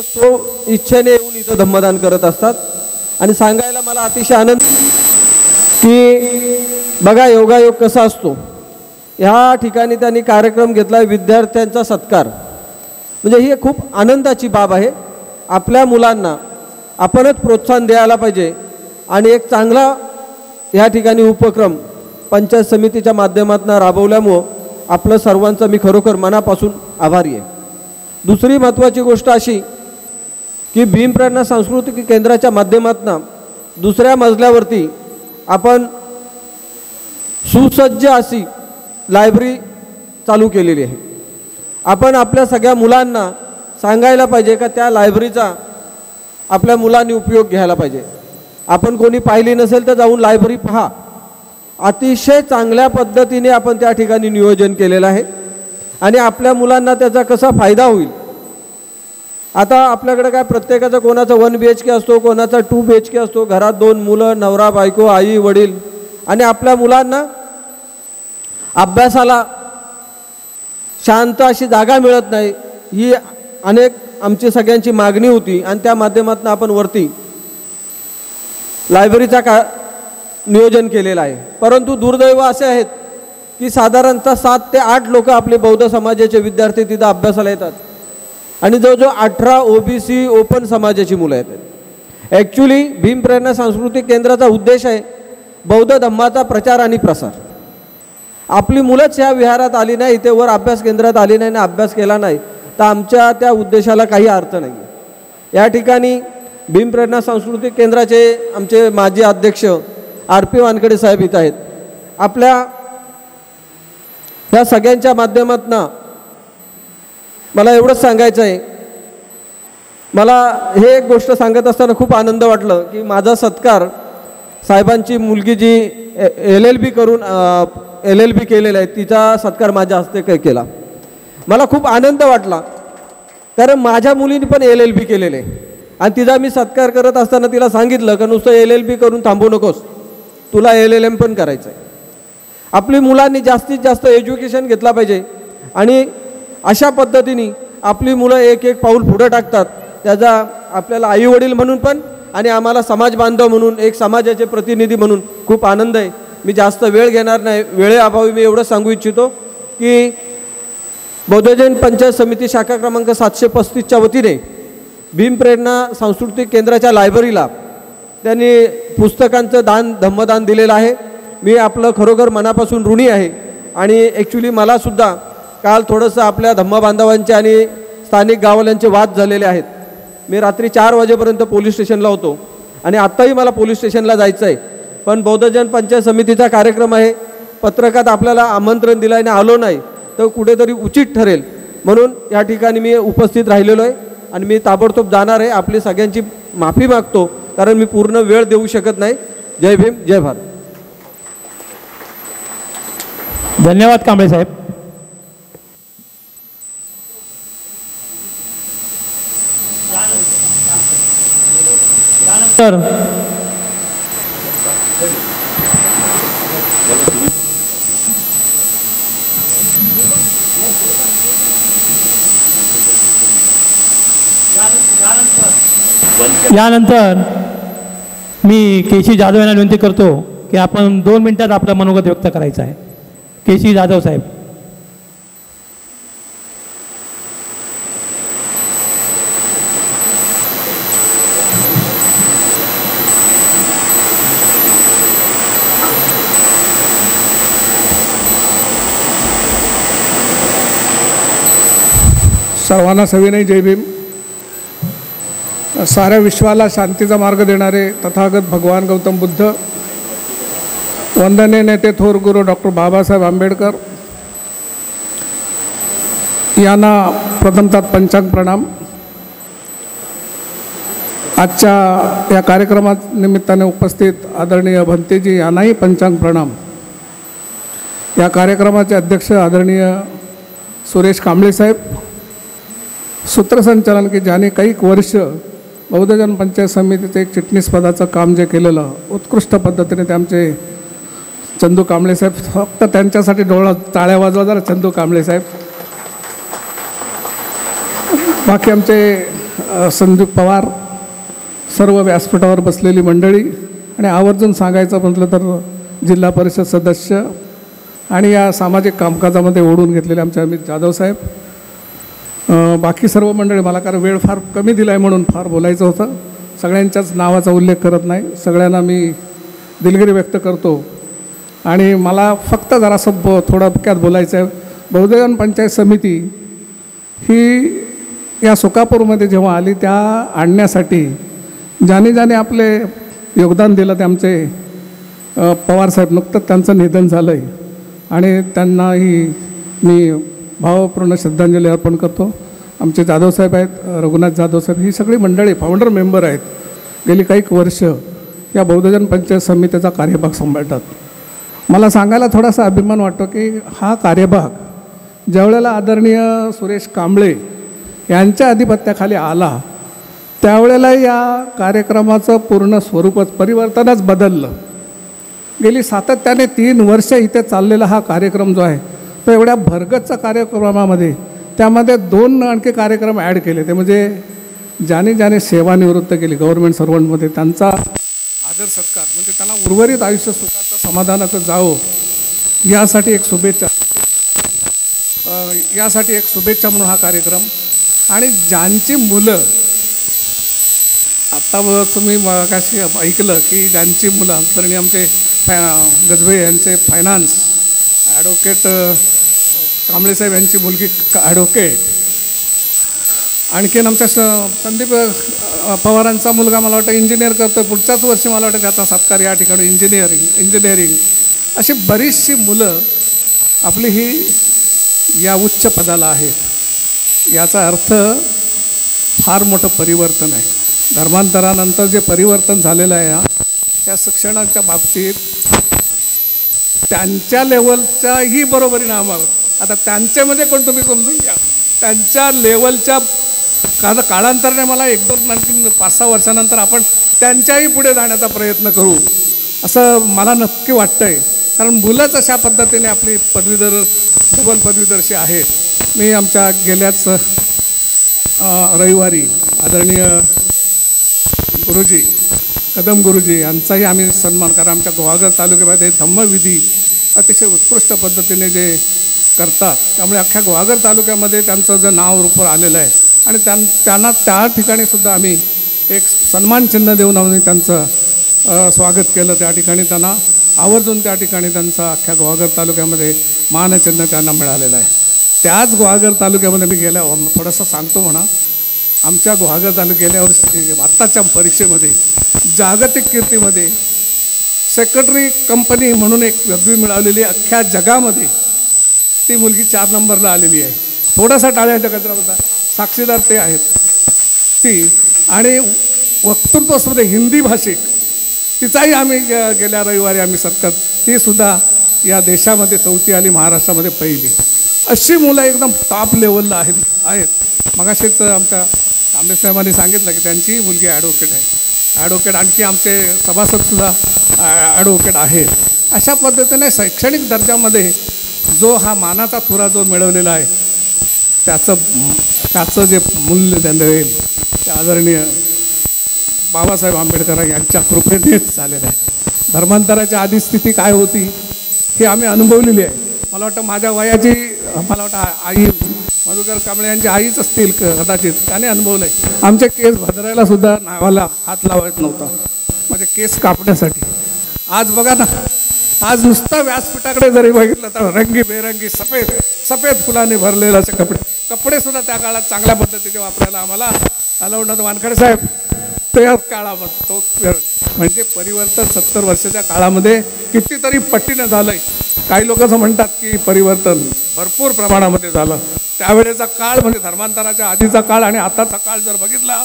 इच्छेने येऊन इथं धम्मदान करत असतात. आणि सांगायला मला अतिशय आनंद की बघा योगायोग कसा असतो. ह्या ठिकाणी त्यांनी कार्यक्रम घेतला आहे विद्यार्थ्यांचा सत्कार. म्हणजे ही खूप आनंदाची बाब आहे. आपल्या मुलांना आपणच प्रोत्साहन द्यायला पाहिजे. आणि एक चांगला ह्या ठिकाणी उपक्रम पंचायत समितीच्या माध्यमातून राबवल्यामुळं आपलं सर्वांचं मी खरोखर मनापासून आभारी आहे. दुसरी महत्त्वाची गोष्ट अशी की भीमप्रेरणा सांस्कृतिक केंद्राच्या माध्यमातून दुसऱ्या मजल्यावरती आपण सुसज्ज अशी लायब्ररी चालू केलेली आहे. आपण आपल्या सगळ्या मुलांना सांगायला पाहिजे का त्या लायब्ररीचा आपल्या मुलांनी उपयोग घ्यायला पाहिजे. आपण कोणी पाहिली नसेल तर जाऊन लायब्ररी पहा. अतिशय चांगल्या पद्धतीने आपण त्या ठिकाणी नियोजन केलेलं आहे आणि आपल्या मुलांना त्याचा कसा फायदा होईल. आता आपल्याकडे काय प्रत्येकाचा कोणाचा 1 BHK असतो, कोणाचा 2 BHK असतो. घरात 2 मुलं, नवरा बायको, आई वडील. आणि आपल्या मुलांना अभ्यासाला शांत अशी जागा मिळत नाही. ही अनेक आमची सगळ्यांची मागणी होती आणि त्या माध्यमातून आपण वरती लायब्ररीचा नियोजन केलेलं आहे. परंतु दुर्दैव असे आहेत की साधारणतः 7 ते 8 लोक आपले बौद्ध समाजाचे विद्यार्थी तिथं अभ्यासाला येतात आणि जवळजवळ 18 OBC ओपन समाजाची मुलं येतात. ॲक्च्युली भीमप्रेरणा सांस्कृतिक केंद्राचा उद्देश आहे बौद्ध धम्माचा प्रचार आणि प्रसार. आपली मुलंच ह्या विहारात आली नाही, इथे वर अभ्यास केंद्रात आली नाही आणि अभ्यास केला नाही तर आमच्या त्या उद्देशाला काही अर्थ नाही. या ठिकाणी भीमप्रेरणा सांस्कृतिक केंद्राचे आमचे माजी अध्यक्ष RP वानखेडे साहेब इथं आहेत. आपल्या ह्या सगळ्यांच्या माध्यमातून मला एवढंच सांगायचं आहे. मला हे एक गोष्ट सांगत असताना खूप आनंद वाटलं की माझा सत्कार साहेबांची मुलगी जी LLB करून LLB केलेलं आहे तिचा सत्कार माझ्या हस्ते केला. मला खूप आनंद वाटला कारण माझ्या मुलीने पण LLB केलेलं आहे आणि तिचा मी सत्कार करत असताना तिला सांगितलं का नुसतं LLB करून थांबू नकोस, तुला LLM पण करायचं आहे. आपली मुलांनी जास्तीत जास्त एज्युकेशन घेतला पाहिजे आणि अशा पद्धतीने आपली मुलं एक एक पाऊल पुढे टाकतात. त्याचा आपल्याला आईवडील म्हणून पण आणि आम्हाला समाज बांधव म्हणून एक समाजाचे प्रतिनिधी म्हणून खूप आनंद आहे. मी जास्त वेळ घेणार नाही. वेळेअभावी मी एवढं सांगू इच्छितो की बौद्धजन पंचायत समिती शाखा क्रमांक 735च्या वतीने भीमप्रेरणा सांस्कृतिक केंद्राच्या लायब्ररीला त्यांनी पुस्तकांचं धम्मदान दिलेलं आहे. मी आपलं खरोखर मनापासून ऋणी आहे. आणि ॲक्च्युली मलासुद्धा काल थोडंसं आपल्या धम्मबांधवांचे आणि स्थानिक गाववाल्यांचे वाद झालेले आहेत. मी रात्री 4 वाजेपर्यंत पोलीस स्टेशनला होतो आणि आत्ताही मला पोलीस स्टेशनला जायचं आहे. पण बौद्धजन पंचायत समितीचा कार्यक्रम आहे, पत्रकात आपल्याला आमंत्रण दिलं आणि आलो नाही तर कुठेतरी उचित ठरेल म्हणून या ठिकाणी मी उपस्थित राहिलेलो आहे आणि मी ताबडतोब जाणार आहे. आपली सगळ्यांची माफी मागतो कारण मी पूर्ण वेळ देऊ शकत नाही. जय भीम, जय भारत. धन्यवाद कांबळे साहेब. तर यानंतर मी केशी जाधव यांना विनंती करतो की आपण 2 मिनिटात आपलं मनोगत व्यक्त करायचं आहे. केशी जाधव साहेब. सर्वांना सविनय जय भीम. साऱ्या विश्वाला शांतीचा मार्ग देणारे तथागत भगवान गौतम बुद्ध, वंदनीय नेते थोर गुरु डॉक्टर बाबासाहेब आंबेडकर यांना प्रथमतः पंचांग प्रणाम. आजच्या या कार्यक्रमात निमित्ताने उपस्थित आदरणीय भंतेजी यांनाही पंचांग प्रणाम. या कार्यक्रमाचे अध्यक्ष आदरणीय सुरेश कांबळे साहेब, सूत्रसंचालन की ज्याने काही वर्ष बौद्धजन पंचायत समितीचे एक चिटणीस पदाचं काम जे केलेलं उत्कृष्ट पद्धतीने ते आमचे चंदू कांबळे साहेब, फक्त त्यांच्यासाठी टाळ्या वाजवा जरा चंदू कांबळे साहेब. बाकी आमचे संदीप पवार, सर्व व्यासपीठावर बसलेली मंडळी, आणि आवर्जून सांगायचं म्हटलं तर जिल्हा परिषद सदस्य आणि या सामाजिक कामकाजामध्ये ओढून घेतलेले आमचे अमित जाधव साहेब, बाकी सर्व मंडळी. मला कारण वेळ फार कमी दिला आहे म्हणून फार बोलायचं होतं. सगळ्यांच्याच नावाचा उल्लेख करत नाही, सगळ्यांना मी दिलगिरी व्यक्त करतो. आणि मला फक्त जरासं थोडक्यात बोलायचं आहे. बहुजन पंचायत समिती ही या सोकापूरमध्ये जेव्हा आली, त्या आणण्यासाठी ज्याने ज्याने आपले योगदान दिलं ते आमचे पवारसाहेब, नुकतंच त्यांचं निधन झालं आहे आणि त्यांनाही मी भावपूर्ण श्रद्धांजली अर्पण करतो. आमचे जाधव साहेब आहेत, रघुनाथ जाधव साहेब, ही सगळी मंडळी फाउंडर मेंबर आहेत. गेली काही वर्ष या बहुजन पंचायत समितीचा कार्यभाग सांभाळतात. मला सांगायला थोडासा अभिमान वाटतो की हा कार्यभाग ज्यावेळेला आदरणीय सुरेश कांबळे यांच्या अधिपत्याखाली आला, त्यावेळेला या कार्यक्रमाचं पूर्ण स्वरूपच परिवर्तनच बदललं. गेली सातत्याने 3 वर्ष इथे चाललेला हा कार्यक्रम जो आहे, तो एवढ्या भरगतच्या कार्यक्रमामध्ये त्यामध्ये 2 आणखी कार्यक्रम ॲड केले. ते म्हणजे ज्याने ज्याने सेवानिवृत्त केली गव्हर्नमेंट सर्वंटमध्ये, त्यांचा आदर सत्कार, म्हणजे त्यांना उर्वरित आयुष्य सुखाचं समाधानाचं जावं यासाठी एक शुभेच्छा, यासाठी एक शुभेच्छा म्हणून हा कार्यक्रम. आणि ज्यांची मुलं, आता तुम्ही मगाशी ऐकलं की ज्यांची मुलं, आमचे आमचे गजबे यांचे फायनान्स ॲडव्होकेट, कांबळे साहेब यांची मुलगी ॲडव्होकेट, आणखीन आमच्या संदीप पवारांचा मुलगा मला वाटतं इंजिनियर करतो, पुढच्याच वर्षी मला वाटतं त्याचा सत्कार या ठिकाणी इंजिनिअरिंग, अशी बरीचशी मुलं आपली ही या उच्च पदाला आहेत. याचा अर्थ फार मोठं परिवर्तन आहे. धर्मांतरानंतर जे परिवर्तन झालेलं आहे या शिक्षणाच्या बाबतीत त्यांच्या लेवलच्याही बरोबरीनं आम्हाला, आता त्यांच्यामध्ये कोण तुम्ही समजून घ्या, त्यांच्या लेवलच्या काळांतराने मला 1-2 आणखी 5-6 वर्षानंतर आपण त्यांच्याही पुढे जाण्याचा प्रयत्न करू असं मला नक्की वाटतं आहे. कारण मुलंच अशा पद्धतीने आपली डबल पदवीधरशी आहेत. मी आमच्या गेल्याच रविवारी आदरणीय गुरुजी कदम गुरुजी यांचाही आम्ही सन्मान, कारण आमच्या गुहागर तालुक्यामध्ये धम्मविधी अतिशय उत्कृष्ट पद्धतीने जे करतात, त्यामुळे अख्ख्या गुहागर तालुक्यामध्ये त्यांचं जे नाव रूपावर आलेलं आहे. आणि त्यांना त्या ठिकाणी सुद्धा आम्ही एक सन्मान चिन्ह देऊन आम्ही त्यांचं स्वागत केलं. त्या ठिकाणी त्यांना आवर्जून त्या ठिकाणी त्यांचा अख्ख्या गुहागर तालुक्यामध्ये मानचिन्ह त्यांना मिळालेलं आहे. त्याच गुहागर तालुक्यामध्ये मी थोडंसं सांगतो म्हणा, आमच्या गुहागर तालुक्यात गेल्या वर्षी आत्ताच्या परीक्षेमध्ये जागतिक कीर्तीमध्ये सेक्रेटरी कंपनी म्हणून एक पदवी मिळालेली अख्ख्या जगामध्ये, ती मुलगी 4 नंबरला आलेली आहे. थोडासा टाळ्यांच्या कचरा होता, साक्षीदार ते आहेत ती. आणि वक्तृत्वमध्ये हिंदी भाषिक, तिचाही आम्ही गेल्या रविवारी आम्ही सत्कार, तीसुद्धा या देशामध्ये 4थी आली, महाराष्ट्रामध्ये 1ली. अशी मुलं एकदम टॉप लेवलला आहेत. मगाशीच आमच्या कांबळे साहेबांनी सांगितलं की त्यांचीही मुलगी ॲडव्होकेट आहे. ॲडव्होकेट आणखी आमचे सभासदसुद्धा ॲडव्होकेट आहेत. अशा पद्धतीने शैक्षणिक दर्जामध्ये जो हा मानाचा तुरा जो मिळवलेला आहे, त्याचं जे मूल्य त्यांना येईल ते आदरणीय बाबासाहेब आंबेडकर यांच्या कृपेनेच झालेलं आहे. धर्मांतराच्या आधी स्थिती काय होती हे आम्ही अनुभवलेली आहे. मला वाटतं माझ्या वयाची, मला वाटतं आई मधुकर कांबळे यांची आईच असतील कदाचित, त्याने अनुभवलं आहे. आमचे केस भद्रायला सुद्धा नावाला हात लावायचा नव्हता म्हणजे केस कापण्यासाठी. आज बघा ना, आज नुसतं व्यासपीठाकडे जरी बघितलं तर रंगीबेरंगी सफेद फुलाने भरलेले असे कपडेसुद्धा त्या काळात चांगल्या पद्धतीने वापरायला आम्हाला अलाउड नव्हतं. वानखडे साहेब त्या काळामध्ये तो म्हणजे परिवर्तन 70 वर्षाच्या काळामध्ये कितीतरी पट्टीनं झालं आहे. काही लोक असं म्हणतात की परिवर्तन भरपूर प्रमाणामध्ये झालं. त्यावेळेचा काळ म्हणजे धर्मांतराच्या आधीचा काळ आणि आताचा काळ जर बघितला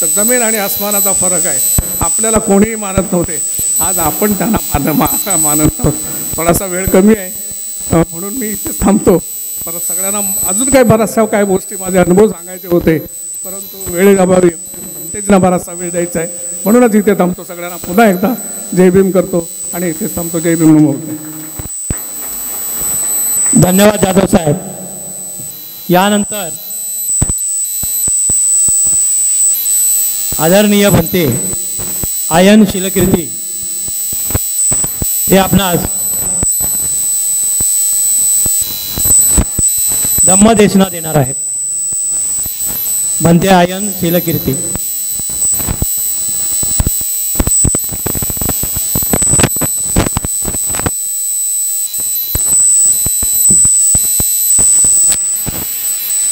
तर जमीन आणि आसमानाचा फरक आहे. आपल्याला कोणीही मानत नव्हते, आज आपण त्यांना मानत नव्हतो. थोडासा वेळ कमी आहे म्हणून मी इथेच थांबतो. परत सगळ्यांना अजून काही बराचशा गोष्टी माझे अनुभव सांगायचे होते, परंतु वेळेअभावी म्हणतेच ना बराचसा वेळ द्यायचा आहे. म्हणूनच इथे थांबतो. सगळ्यांना पुन्हा एकदा जय भीम करतो आणि इथेच थांबतो. जय भीम नमो. धन्यवाद जाधव साहेब. यानंतर आदरणीय भंते आयन शिलकीर्ती हे आपणास धम्मदेशना देणार आहेत. भंते आयन शिलकीर्ती.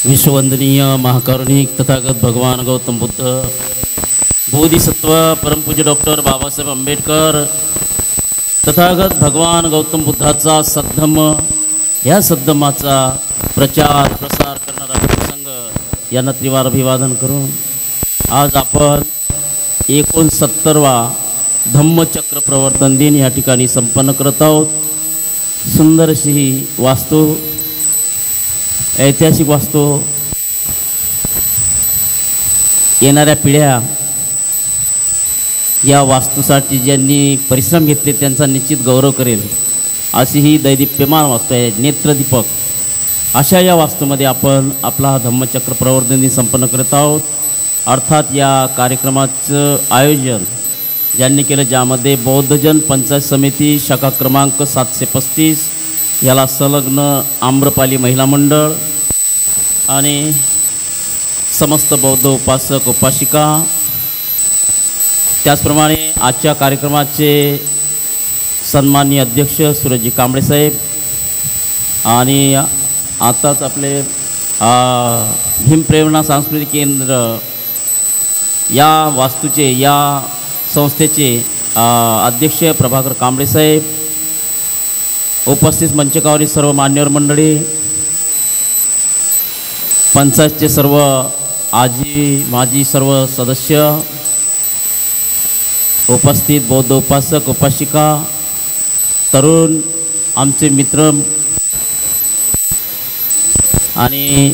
विश्ववंदनीय महाकारुणिक तथागत भगवान गौतम बुद्ध, बोधिसत्व परमपूज्य डॉक्टर बाबासाहेब आंबेडकर, तथागत भगवान गौतम बुद्धाचा सद्धम्म, ह्या सद्धम्माचा प्रचार प्रसार करणारा संघ यांना त्रिवार अभिवादन करून आज आपण 69वा धम्मचक्र प्रवर्तन दिन या ठिकाणी संपन्न करत आहोत. सुंदर अशी ही वास्तू, ऐतिहासिक वास्तू येणाऱ्या पिढ्या या वास्तूसाठी ज्यांनी परिश्रम घेतले त्यांचा निश्चित गौरव करेल अशी ही दैदिप्यमान वास्तू आहे. नेत्रदीपक अशा या वास्तूमध्ये आपण आपला हा धम्मचक्र प्रवर्तन दिन संपन्न करत आहोत. अर्थात या कार्यक्रमाचं आयोजन ज्यांनी केलं, ज्यामध्ये बौद्धजन पंचायत समिती शाखा क्रमांक 735 याला संलग्न आम्रपाली महिला मंडळ आणि समस्त बौद्ध उपासक उपासिका, त्याचप्रमाणे आजच्या कार्यक्रमाचे सन्माननीय अध्यक्ष सुरेशजी कांबळे साहेब आणि आताच आपले भीमप्रेरणा सांस्कृतिक केंद्र या वास्तूचे, या संस्थेचे अध्यक्ष प्रभाकर कांबळे साहेब, उपस्थित मंचकावरील सर्व मान्यवर मंडळी, पंचायतचे सर्व आजी माजी सर्व सदस्य, उपस्थित बौद्ध उपासक उपासिका, तरुण आमचे मित्र आणि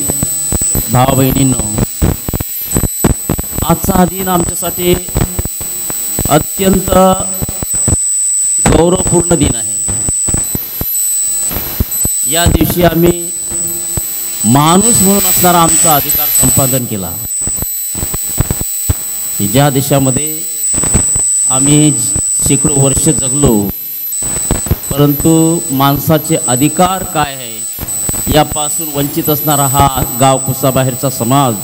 भाव बहिणींनो, आजचा हा दिन आमच्यासाठी अत्यंत गौरवपूर्ण दिन आहे. या दिवशी आम्ही माणूस म्हणून असणारा आमचा अधिकार संपादन केला. ज्या देशामध्ये आम्ही शेकडो वर्ष जगलो, परंतु माणसाचे अधिकार काय आहे यापासून वंचित असणारा हा गाव कुसाबाहेरचा समाज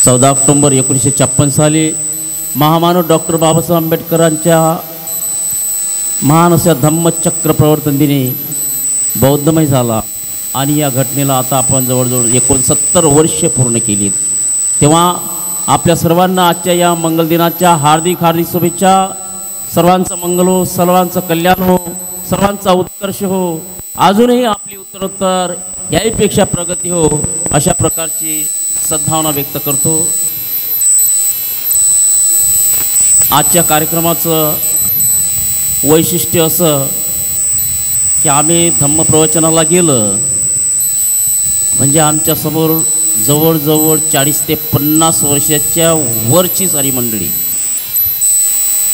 14 ऑक्टोबर 1956 साली महामानव डॉक्टर बाबासाहेब आंबेडकरांच्या महान अशा धम्मचक्र प्रवर्तन दिनी बौद्धमय झाला आणि या घटनेला आता आपण जवळजवळ 69 वर्षे पूर्ण केलीत. तेव्हा आपल्या सर्वांना आजच्या या मंगलदिनाच्या हार्दिक हार्दिक शुभेच्छा. सर्वांचं मंगल हो, सर्वांचं कल्याण हो, सर्वांचा उत्कर्ष हो, अजूनही आपली उत्तरोत्तर याहीपेक्षा प्रगती हो, अशा प्रकारची सद्भावना व्यक्त करतो. आजच्या कार्यक्रमाचं वैशिष्ट्य असं की आम्ही धम्मप्रवचनाला गेलं म्हणजे आमच्यासमोर जवळजवळ 40 ते 50 वर्षाच्या वरची सारी मंडळी,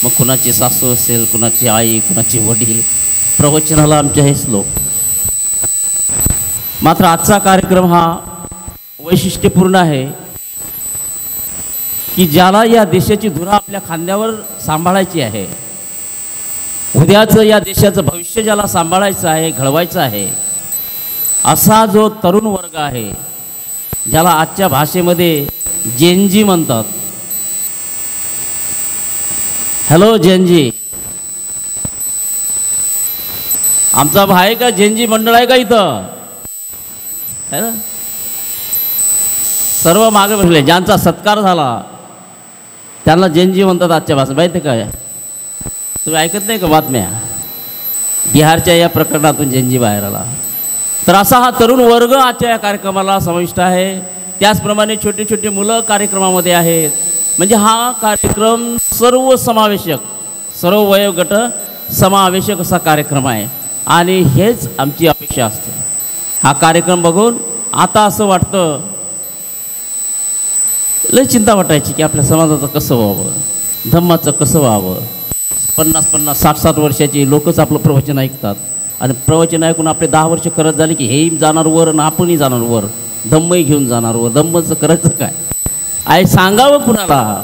मग कुणाची सासू असेल, कुणाची आई, कुणाचे वडील, प्रवचनाला आमच्या हेच लोक. मात्र आजचा कार्यक्रम हा वैशिष्ट्यपूर्ण आहे की ज्याला या देशाची धुरा आपल्या खांद्यावर सांभाळायची आहे, उद्याचं या देशाचं भविष्य ज्याला सांभाळायचं आहे, घडवायचं आहे, असा जो तरुण वर्ग आहे, ज्याला आजच्या भाषेमध्ये जेनजी म्हणतात. हॅलो जेनजी, आमचा भाई का जेनजी मंडळ आहे का इथं? है ना? सर्व मागे बसले, ज्यांचा सत्कार झाला त्यांना जेनजी म्हणतात आजच्या भाषेत. माहिती काय, तुम्ही ऐकत नाही का बातम्या? बिहारच्या या प्रकरणातून जेनजी बाहेर आला. तर असा हा तरुण वर्ग आजच्या या कार्यक्रमाला समाविष्ट आहे. त्याचप्रमाणे छोटे छोटे मुलं कार्यक्रमामध्ये आहेत. म्हणजे हा कार्यक्रम सर्व समावेशक, सर्व वयोगट समावेशक असा कार्यक्रम आहे आणि हेच आमची अपेक्षा असते. हा कार्यक्रम बघून आता असं वाटतं लय चिंता वाटायची की आपल्या समाजाचं कसं व्हावं, धम्माचं कसं व्हावं. 50-50, 60-60 वर्षाची लोकच आपलं प्रवचन ऐकतात आणि प्रवचन ऐकून आपले 10 वर्ष करत झाले की हेही जाणार वर आणि आपणही जाणार वर, धम्मही घेऊन जाणार वर. धम्मचं करायचं काय आहे सांगावं कुणाला.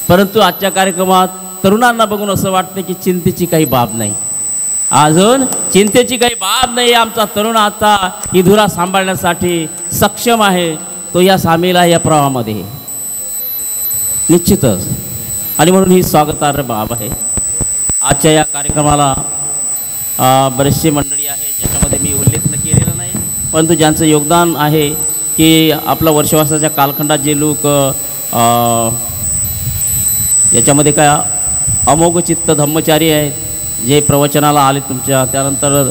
परंतु आजच्या कार्यक्रमात तरुणांना बघून असं वाटतं की चिंतेची काही बाब नाही, अजून चिंतेची काही बाब नाही. आमचा तरुण आता ही धुरा सांभाळण्यासाठी सक्षम आहे, तो या सामील आहे या प्रवाहामध्ये निश्चितच. आणि म्हणून ही स्वागतार्ह बाब आहे. आजच्या या कार्यक्रमाला बरेचसे मंडळी आहे ज्याच्यामध्ये मी उल्लेख न केलेला नाही, परंतु ज्यांचं योगदान आहे की आपला वर्षवासाच्या कालखंडात जे लोक याच्यामध्ये काय अमोघ चित्त धम्मचारी आहेत, जे प्रवचनाला आले तुमच्या, त्यानंतर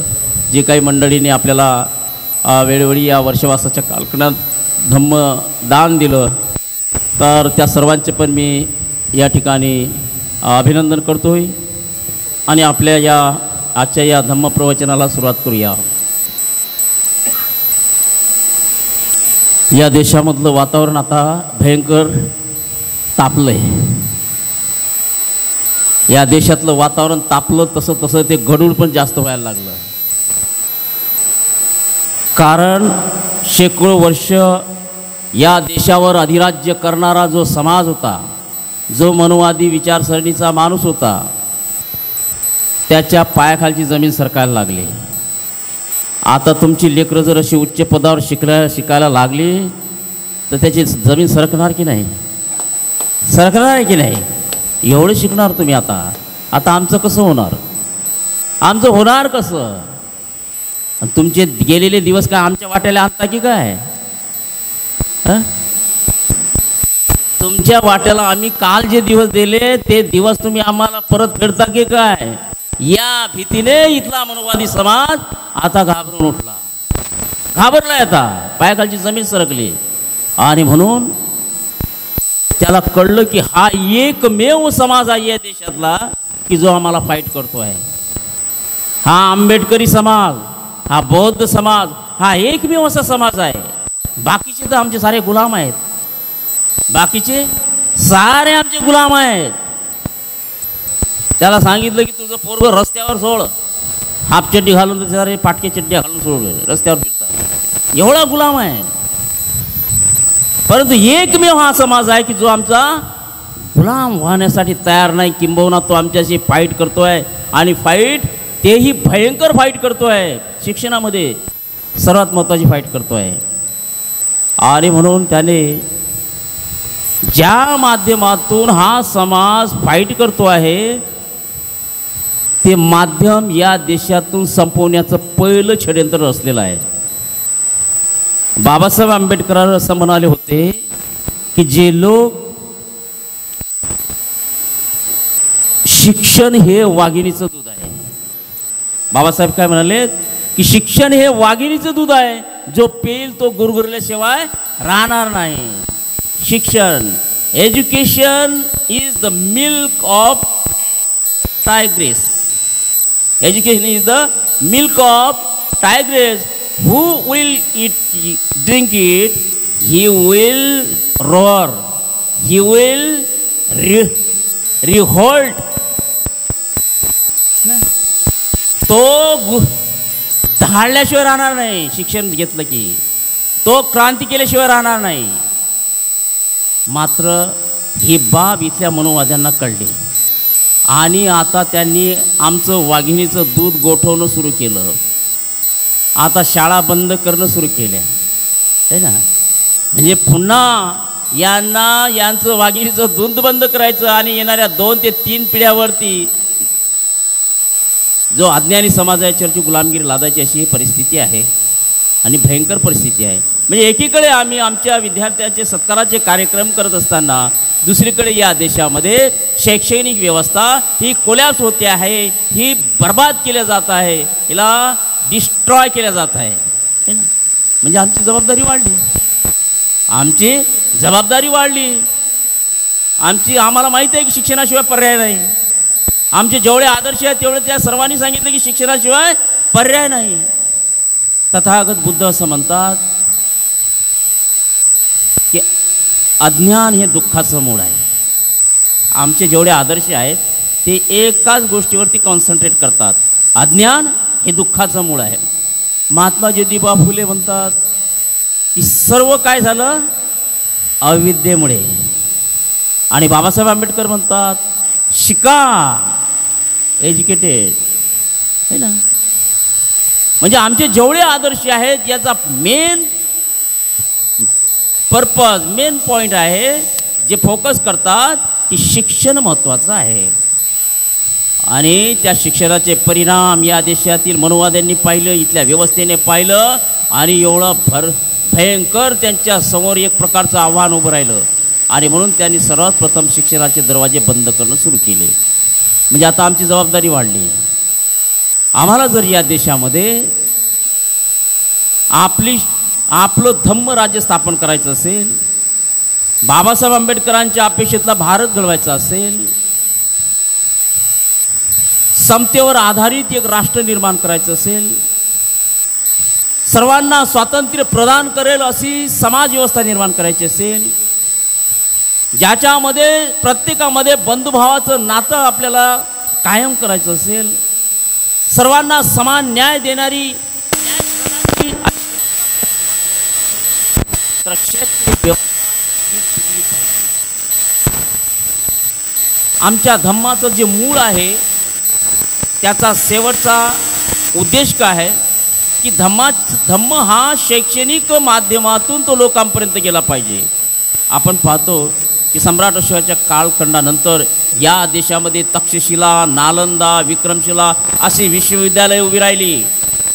जे काही मंडळींनी आपल्याला वेळोवेळी या वर्षवासाच्या कालखंडात धम्मदान दिलं, तर त्या सर्वांचे पण मी या ठिकाणी अभिनंदन करतो आहे. आणि आपल्या या आजच्या या धम्म प्रवचनाला सुरुवात करूया. या देशामधलं वातावरण आता भयंकर तापलं आहे. या देशातलं वातावरण तापलं तसं तसं ते गडूळ पण जास्त व्हायला लागलं. कारण शेकडो वर्ष या देशावर अधिराज्य करणारा जो समाज होता, जो मनोवादी विचारसरणीचा माणूस होता, त्याच्या पायाखालची जमीन सरकायला लागली. आता तुमची लेकरं जर अशी उच्च पदावर शिकायला लागली तर त्याची जमीन सरकणार की नाही? सरकणार आहे की नाही? एवढं शिकणार तुम्ही आता आमचं कसं होणार? आमचं होणार कसं? तुमचे गेलेले दिवस काय आमच्या वाट्याला आणता की काय? तुमच्या वाट्याला आम्ही काल जे दिवस दिले ते दिवस तुम्ही आम्हाला परत फेडता की काय? या भीतीने इथला मनोवादी समाज आता घाबरून उठला, घाबरलाय. आता पायाखालची जमीन सरकली आणि म्हणून त्याला कळलं की हा एकमेव समाज आहे या देशातला की जो आम्हाला फाईट करतो आहे. हा आंबेडकरी समाज, हा बौद्ध समाज, हा एकमेव असा समाज आहे. बाकीचे तर आमचे सारे गुलाम आहेत, बाकीचे सारे आमचे गुलाम आहेत. त्याला सांगितलं की तुझं पोरगं रस्त्यावर सोड, हाफ चड्डी घालून तर सारे पाटके चड्ड्या घालून सोड, रस्त्यावर फिरतात. एवढा गुलाम आहे. परंतु एकमेव हा समाज आहे की जो आमचा गुलाम व्हाण्यासाठी तयार नाही, किंबहुना तो आमच्याशी फाईट करतो आहे. आणि फाईट तेही भयंकर फाईट करतो आहे, शिक्षणामध्ये सर्वात महत्त्वाची फाईट करतो आहे. आणि म्हणून त्याने ज्या माध्यमातून हा समाज फाईट करतो आहे ते माध्यम या देशातून संपवण्याचं पहिलं षड्यंत्र रचलेलं आहे. बाबासाहेब आंबेडकर असं म्हणाले होते की जे लोक शिक्षण हे वाघिणीचं दूध आहे, बाबासाहेब काय म्हणाले की शिक्षण हे वाघिणीचं दूध आहे, जो पेल तो गुरगुरल्याशिवाय राहणार नाही. शिक्षण, education is the milk of tigress. Education is the milk of tigress. Who will drink it? He will roar. He will revolt. तो धाडल्याशिवाय राहणार नाही. शिक्षण घेतलं की तो क्रांती केल्याशिवाय राहणार नाही. मात्र ही बाब इथल्या मनोवाद्यांना कळली आणि आता त्यांनी आमचं वाघिणीचं दूध गोठवणं सुरू केलं. आता शाळा बंद करणं सुरू केल्या आहे ना. म्हणजे पुन्हा यांचं वाघिणीचं दूध बंद करायचं आणि येणाऱ्या 2 ते 3 पिढ्यावरती जो अज्ञानी समाज आहे त्याची गुलामगिरी लादायची अशी ही परिस्थिती आहे आणि भयंकर परिस्थिती आहे. म्हणजे एकीकडे आम्ही आमच्या विद्यार्थ्यांचे सत्काराचे कार्यक्रम करत असताना दुसरीकडे या देशामध्ये शैक्षणिक व्यवस्था ही कोलॅप्स होते आहे, ही बर्बाद केल्या जात आहे, हिला डिस्ट्रॉय केल्या जात आहे ना. म्हणजे आमची जबाबदारी वाढली, आमची जबाबदारी वाढली. आम्हाला माहिती आहे की शिक्षणाशिवाय पर्याय नाही. आमचे जेवढे आदर्श आहेत तेवढे त्या सर्वांनी सांगितलं की शिक्षणाशिवाय पर्याय नाही. तथागत बुद्ध असं म्हणतात की अज्ञान हे दुःखाचं मूळ आहे. आमचे जेवढे आदर्श आहेत ते एकाच गोष्टीवरती कॉन्सन्ट्रेट करतात, अज्ञान हे दुःखाचं मूळ आहे. महात्मा ज्योतिबा फुले म्हणतात की सर्व काय झालं अविद्येमुळे, आणि बाबासाहेब आंबेडकर म्हणतात शिका, एज्युकेटेड है ना. म्हणजे आमचे जेवढे आदर्श आहेत याचा मेन पर्पज, मेन पॉईंट आहे, जे फोकस करतात की शिक्षण महत्त्वाचं आहे. आणि त्या शिक्षणाचे परिणाम या देशातील मनुवाद्यांनी पाहिलं, इथल्या व्यवस्थेने पाहिलं, आणि एवढं भयंकर त्यांच्या समोर एक प्रकारचं आव्हान उभं राहिलं. आणि म्हणून त्यांनी सर्वात प्रथम शिक्षणाचे दरवाजे बंद करणं सुरू केले. म्हणजे आता आमची जबाबदारी वाढली. आम्हाला जर या देशामध्ये आपलं धम्म राज्य स्थापन करायचं असेल, बाबासाहेब आंबेडकरांच्या अपेक्षेतला भारत घडवायचा असेल, समतेवर आधारित एक राष्ट्र निर्माण करायचं असेल, सर्वांना स्वातंत्र्य प्रदान करेल अशी समाज व्यवस्था निर्माण करायची असेल, ज्याच्यामध्ये प्रत्येकामध्ये बंधुभावाचं नातं आपल्याला कायम करायचं असेल, सर्वांना समान न्याय देणारी आमच्या धम्माचं जे मूळ आहे त्याचा शेवटचा उद्देश काय आहे की धम्म हा शैक्षणिक माध्यमातून तो लोकांपर्यंत गेला पाहिजे. आपण पाहतो की सम्राट अशोकाच्या कालखंडानंतर या देशामध्ये तक्षशिला, नालंदा, विक्रमशिला अशी विश्वविद्यालये उभी राहिली,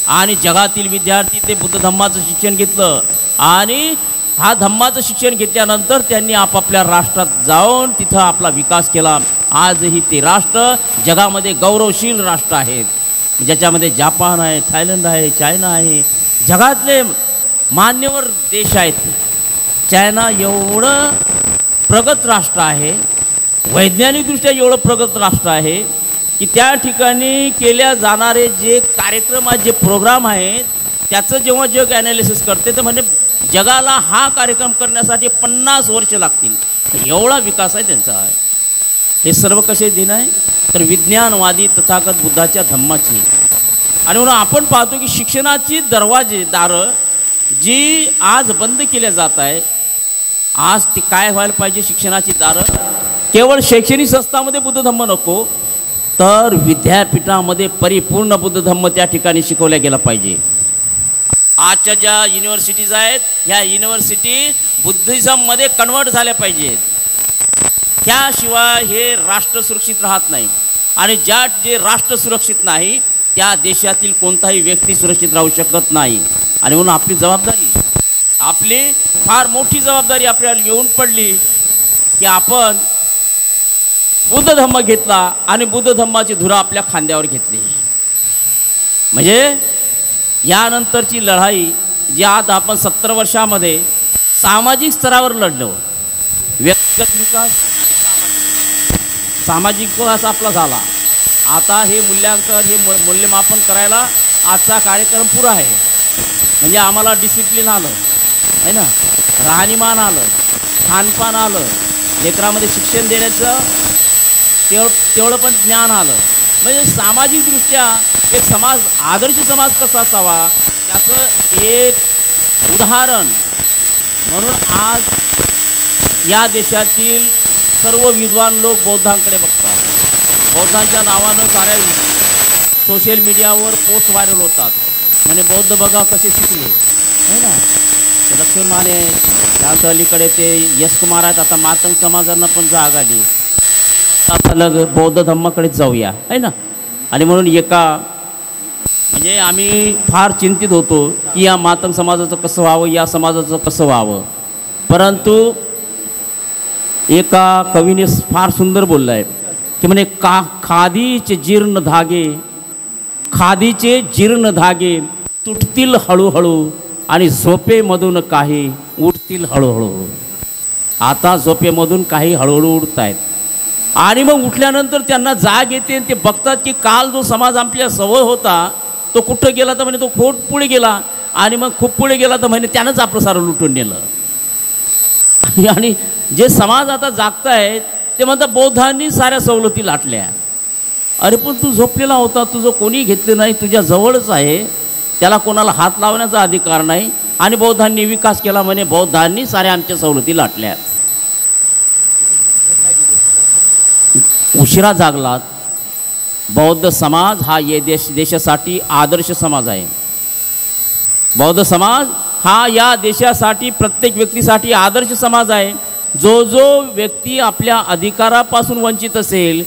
आणि जगातील विद्यार्थी ते बुद्ध धम्माचं शिक्षण घेतलं, आणि हा धम्माचं शिक्षण घेतल्यानंतर त्यांनी आपापल्या राष्ट्रात जाऊन तिथं आपला विकास केला. आजही ते राष्ट्र जगामध्ये गौरवशील राष्ट्र आहेत, ज्याच्यामध्ये जापान आहे, थायलंड आहे, चायना आहे, जगातले मान्यवर देश आहेत. चायना एवढं प्रगत राष्ट्र आहे, वैज्ञानिकदृष्ट्या एवढं प्रगत राष्ट्र आहे की त्या ठिकाणी केल्या जाणारे जे कार्यक्रम आहेत, जे प्रोग्राम आहेत, त्याचं जेव्हा जग ॲनालिसिस करते तर म्हणजे जगाला हा कार्यक्रम करण्यासाठी 50 वर्ष लागतील, एवढा विकास आहे त्यांचा आहे. हे सर्व कसे दिन आहे तर विज्ञानवादी तथागत बुद्धाच्या धम्माची. आणि म्हणून आपण पाहतो की शिक्षणाची दारं जी आज बंद केल्या जात आहे, आज ती काय व्हायला पाहिजे, शिक्षणाची दारं केवळ शैक्षणिक संस्थांमध्ये बुद्ध धम्म नको, तर विद्यापीठामध्ये परिपूर्ण बुद्ध धम्म त्या ठिकाणी शिकवल्या गेला पाहिजे. आजच्या ज्या युनिव्हर्सिटीज आहेत ह्या युनिव्हर्सिटी बुद्धिझममध्ये कन्वर्ट झाल्या पाहिजेत, त्याशिवाय हे राष्ट्र सुरक्षित राहत नाही. आणि जे राष्ट्र सुरक्षित नाही त्या देशातील कोणताही व्यक्ती सुरक्षित राहू शकत नाही. आणि म्हणून आपली फार मोठी जबाबदारी आपल्याला येऊन पडली की आपण बुद्ध धम्म घेतला आणि बुद्ध धम्माची धुरा आपल्या खांद्यावर घेतली. म्हणजे यानंतरची लढाई जी आज आपण 70 वर्षामध्ये सामाजिक स्तरावर लढलो, व्यक्तिगत विकास, सामाजिक विकास आपला झाला. आता हे मूल्यमापन करायला आजचा कार्यक्रम पुरा आहे. म्हणजे आम्हाला डिसिप्लिन आलं आहे ना, राहणीमान आलं, खानपान आलं, लेकरामध्ये शिक्षण देण्याचं तेवढं पण ज्ञान आलं. म्हणजे सामाजिकदृष्ट्या एक आदर्श समाज कसा असावा त्याचं एक उदाहरण म्हणून आज या देशातील सर्व विद्वान लोक बौद्धांकडे बघतात. बौद्धांच्या नावानं साऱ्या सोशल मीडियावर पोस्ट व्हायरल होतात, म्हणजे बौद्ध बघा कसे शिकले आहे ना. लक्ष्मण माने त्यानंतर अलीकडे ते यशकुमार आहेत, आता मातंग समाजांना पण जाग आली, आता बौद्ध धम्माकडेच जाऊया आहे ना. आणि म्हणून म्हणजे आम्ही फार चिंतित होतो की या मातंग समाजाचं कसं व्हावं, या समाजाचं कसं व्हावं. परंतु एका कवीने फार सुंदर बोललं आहे की म्हणे खादीचे जीर्ण धागे तुटतील हळूहळू आणि झोपेमधून काही उठतील हळूहळू. आता झोपेमधून काही हळूहळू उठत आहेत, आणि मग उठल्यानंतर त्यांना जाग येते आणि ते बघतात की काल जो समाज आपल्या सवय होता तो कुठं गेला तर म्हणे तो खूप पुढे गेला, आणि मग खूप पुढे गेला तर म्हणे त्यानंच आपलं सारं लुटून नेलं. आणि जे समाज आता जागतायत ते म्हणतात बौद्धांनी साऱ्या सवलती लाटल्या. अरे पण तू झोपलेला होता, तुझं कोणी घेतलं नाही, तुझ्या जवळच आहे, त्याला कोणाला हात लावण्याचा अधिकार नाही. आणि बौद्धांनी विकास केला म्हणे बौद्धांनी साऱ्या आमच्या सवलती लाटल्या. उशिरा जागलात. बौद्ध समाज हा देशासाठी आदर्श समाज आहे. बौद्ध समाज हा या देशासाठी प्रत्येक व्यक्तीसाठी आदर्श समाज आहे. जो जो व्यक्ती आपल्या अधिकारापासून वंचित असेल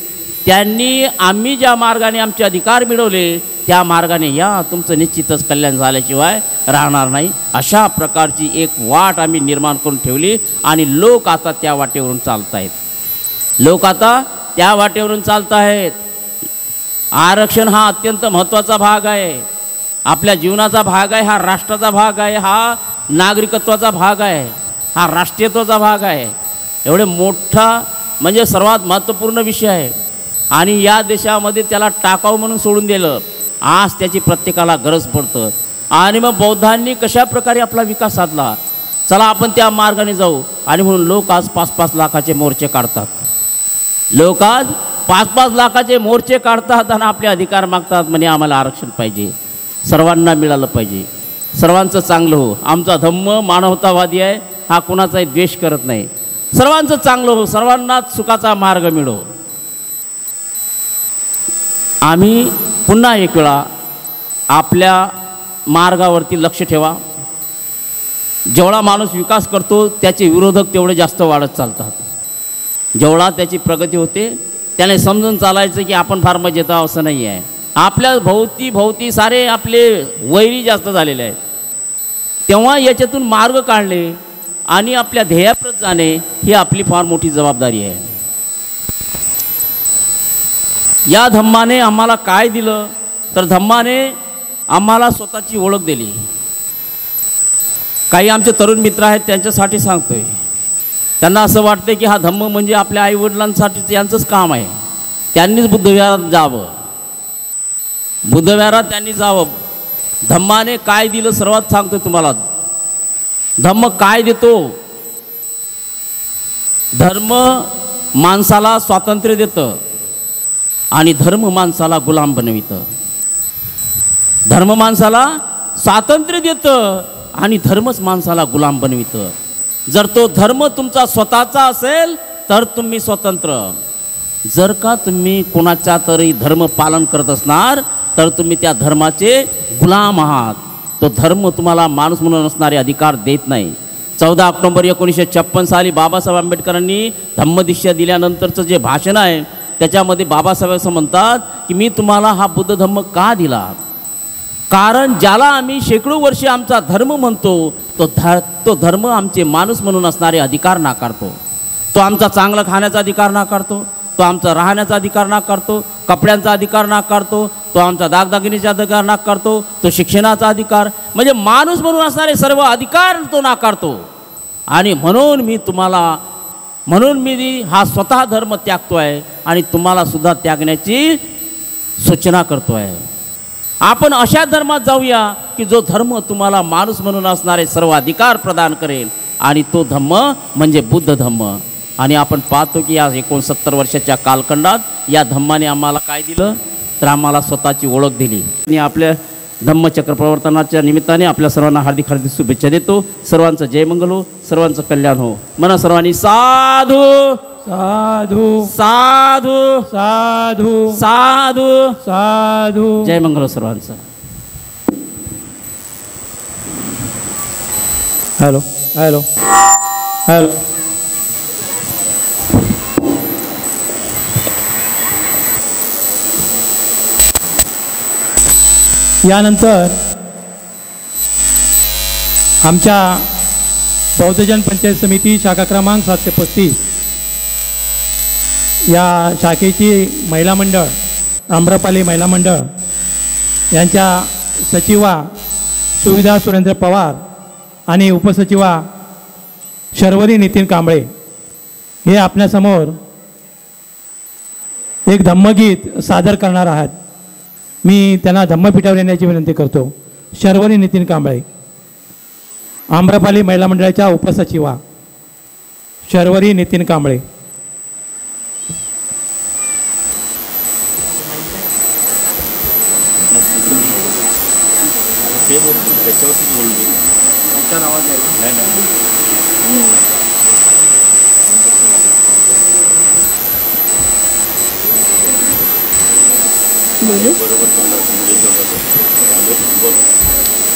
त्यांनी आम्ही ज्या मार्गाने आमचे अधिकार मिळवले त्या मार्गाने या, तुमचं निश्चितच कल्याण झाल्याशिवाय राहणार नाही. अशा प्रकारची एक वाट आम्ही निर्माण करून ठेवली आणि लोक आता त्या वाटेवरून चालत आहेत. लोक आता त्या वाटेवरून चालत आहेत. आरक्षण हा अत्यंत महत्त्वाचा भाग आहे, आपल्या जीवनाचा भाग आहे, हा राष्ट्राचा भाग आहे, हा नागरिकत्वाचा भाग आहे, हा राष्ट्रीयत्वाचा भाग आहे. एवढे मोठा म्हणजे सर्वात महत्त्वपूर्ण विषय आहे आणि या देशामध्ये त्याला टाकाऊ म्हणून सोडून दिलं. आज त्याची प्रत्येकाला गरज पडतं. आणि मग बौद्धांनी कशा प्रकारे आपला विकास साधला, चला आपण त्या मार्गाने जाऊ. आणि म्हणून लोक आज 5-5 लाखाचे मोर्चे काढतात. लोक आज 5-5 लाखाचे मोर्चे काढतात आणि आपले अधिकार मागतात. म्हणे आम्हाला आरक्षण पाहिजे, सर्वांना मिळालं पाहिजे, सर्वांचं चांगलं हो. आमचा धम्म मानवतावादी आहे, हा कुणाचाही द्वेष करत नाही. सर्वांचं चांगलं हो, सर्वांनाच सुखाचा मार्ग मिळो. आम्ही पुन्हा एक वेळा आपल्या मार्गावरती लक्ष ठेवा. जेवढा माणूस विकास करतो त्याचे विरोधक तेवढे जास्त वाढत चालतात. जेवढा त्याची प्रगती होते त्याने समजून चालायचं की आपण फार मजेत आहोत असं नाही आहे. आपल्या भोवती सारे आपले वैरी जास्त झालेले आहेत. तेव्हा याच्यातून मार्ग काढणे आणि आपल्या ध्येयाप्रत जाणे ही आपली फार मोठी जबाबदारी आहे. या धम्माने आम्हाला काय दिलं तर धम्माने आम्हाला स्वतःची ओळख दिली. काही आमचे तरुण मित्र आहेत त्यांच्यासाठी सांगतोय. त्यांना असं वाटतं की हा धम्म म्हणजे आपल्या आईवडिलांसाठी यांचंच काम आहे, त्यांनीच बुद्धविहारात जावं, बुद्धविहारात त्यांनी जावं. धम्माने काय दिलं सर्वात सांगतोय तुम्हाला. धम्म काय देतो? धर्म माणसाला स्वातंत्र्य देतं आणि धर्म माणसाला गुलाम बनवितं. धर्म माणसाला स्वातंत्र्य देतं आणि धर्मच माणसाला गुलाम बनवितं. जर तो धर्म तुमचा स्वतःचा असेल तर तुम्ही स्वतंत्र. जर का तुम्ही कोणाचा तरी धर्म पालन करत असणार तर तुम्ही त्या धर्माचे गुलाम आहात. तो धर्म तुम्हाला माणूस म्हणून असणारे अधिकार देत नाही. 14 ऑक्टोबर 1956 साली बाबासाहेब आंबेडकरांनी धम्मदीक्षा दिल्यानंतरचं जे भाषण आहे त्याच्यामध्ये बाबासाहेब असं म्हणतात की मी तुम्हाला हा बुद्ध धम्म का दिला, कारण ज्याला आम्ही शेकडो वर्षे आमचा धर्म म्हणतो तो धर्म आमचे माणूस म्हणून असणारे अधिकार नाकारतो. तो आमचा चांगलं खाण्याचा अधिकार नाकारतो, तो आमचा राहण्याचा अधिकार नाकारतो, कपड्यांचा अधिकार नाकारतो, तो आमचा दागदागिनीचा अधिकार नाकारतो, तो शिक्षणाचा अधिकार म्हणजे माणूस म्हणून असणारे सर्व अधिकार तो नाकारतो. आणि म्हणून मी हा स्वतः धर्म त्यागतो आहे आणि तुम्हाला सुद्धा त्यागण्याची सूचना करतो आहे. आपण अशा धर्मात जाऊया की जो धर्म तुम्हाला माणूस म्हणून असणारे सर्व अधिकार प्रदान करेल आणि तो धम्म म्हणजे बुद्ध धम्म. आणि आपण पाहतो की या 69 वर्षाच्या कालखंडात या धम्माने आम्हाला काय दिलं तर आम्हाला स्वतःची ओळख दिली. आणि आपल्या धम्मचक्र प्रवर्तनाच्या निमित्ताने आपल्या सर्वांना हार्दिक हार्दिक शुभेच्छा देतो. सर्वांचं जय मंगल हो, सर्वांचं कल्याण हो. म्हणा सर्वांनी साधू साधू साधू साधू साधू साधू. जय मंगल हो सर्वांचं. Hello hello hello. यानंतर आमच्या बौद्धजन पंचायत समिती शाखा क्रमांक 735 या शाखेची महिला मंडळ आम्रपाली महिला मंडळ यांच्या सचिवा सुविधा सुरेंद्र पवार आणि उपसचिवा शर्वरी नितीन कांबळे हे आपल्यासमोर एक धम्मगीत सादर करणार आहात. मी त्यांना धम्मपीठावर येण्याची विनंती करतो. शर्वरी नितीन कांबळे, आम्रपाली महिला मंडळाच्या उपसचिवा. शर्वरी नितीन कांबळे.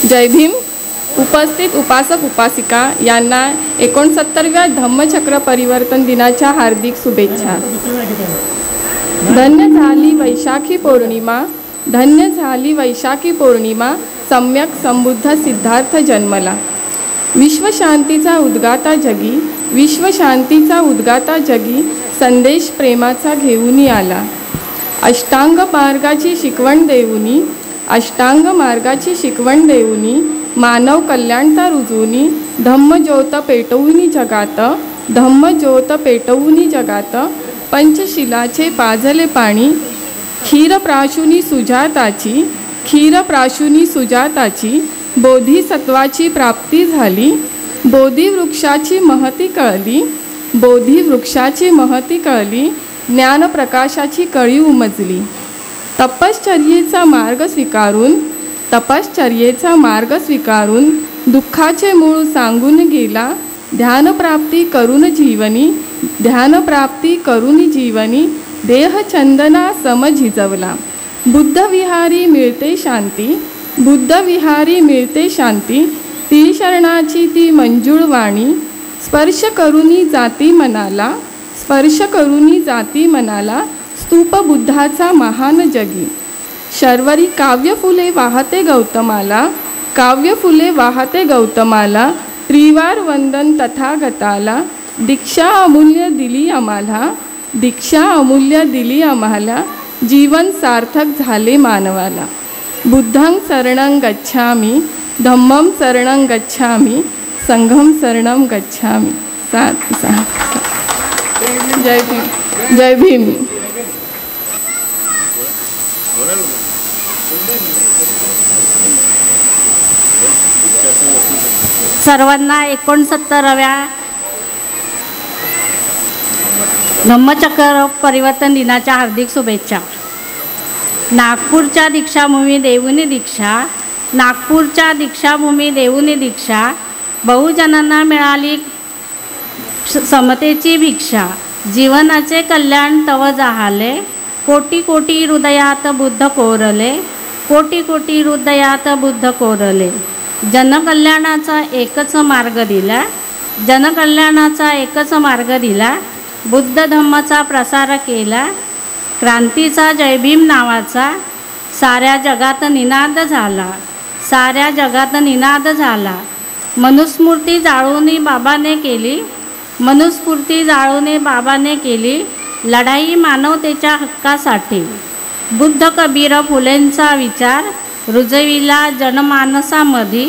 जय भीम. उपस्थित उपासक उपासिका यांना 69व्या धम्मचक्र परिवर्तन दिनाच्या हार्दिक शुभेच्छा. धन्य झाली वैशाखी पौर्णिमा, धन्य झाली वैशाखी पौर्णिमा, सम्यक संबुद्ध सिद्धार्थ जन्मला. विश्वशांतीचा उद्गाता जगी, विश्वशांतीचा उद्गाता जगी, संदेश प्रेमाचा घेऊनी आला. अष्टांग मार्गाची शिकवण देऊनी, अष्टांग मार्गाची शिकवण देऊनी, मानव कल्याणता रुजूनी, धम्मज्योत पेटवूनी जगात, धम्मज्योत पेटवूनी जगात, पंचशिलाचे पाजले पाणी, क्षीरप्राशुनी सुजाताची, क्षीरप्राशुनी सुजाताची, बोधिसत्वाची प्राप्ती झाली. बोधिवृक्षाची महती कळली, बोधिवृक्षाची महती कळली, ज्ञानप्रकाशाची कळी उमजली. तपश्चर्येचा मार्ग स्वीकारून, तपश्चर्येचा मार्ग स्वीकारून, दुःखाचे मूळ सांगून गेला. ध्यानप्राप्ती करून जीवनी, ध्यानप्राप्ती करून जीवनी, देहचंदना समझिजवला. बुद्धविहारी मिळते शांती, बुद्धविहारी मिळते शांती, ती शरणाची ती मंजूळ वाणी. स्पर्श करुनी जाती मनाला, स्पर्श करुनी जाती मनाला, स्तूप बुद्धाचा महान जगी. शर्वरी काव्यफुले वाहते गौतमाला, काव्यफुले वाहते गौतमाला, त्रिवार वंदन तथागताला. दीक्षा अमूल्य दिली आम्हाला, दीक्षा अमूल्य दिली आम्हाला, जीवन सार्थक झाले मानवाला. बुद्धं शरणं गच्छामि, धम्मं शरणं गच्छामि, संघं शरणं गच्छामि. जय भीम. जय भीम. सर्वांना 69व्या धम्मचक्र परिवर्तन दिनाच्या हार्दिक शुभेच्छा. नागपूरच्या दीक्षाभूमी देऊनी दीक्षा, नागपूरच्या दीक्षाभूमी देऊनी दीक्षा, बहुजनांना मिळाली समतेची भिक्षा. जीवनाचे कल्याण तव जाहले, कोटी कोटी हृदयात बुद्ध कोरले, कोटी कोटी हृदयात बुद्ध कोरले. जनकल्याणाचा एकच मार्ग दिला, जनकल्याणाचा एकच मार्ग दिला, बुद्ध धम्माचा प्रसार केला. क्रांतीचा जयभीम नावाचा साऱ्या जगात निनाद झाला, साऱ्या जगात निनाद झाला. मनुस्मृती जाळूनी बाबाने केली, मनुस्मृती जाळूनी बाबाने केली, लढाई मानवतेच्या हक्कासाठी. बुद्ध कबीर फुलेंचा विचार रुजविला जनमानसामध्ये,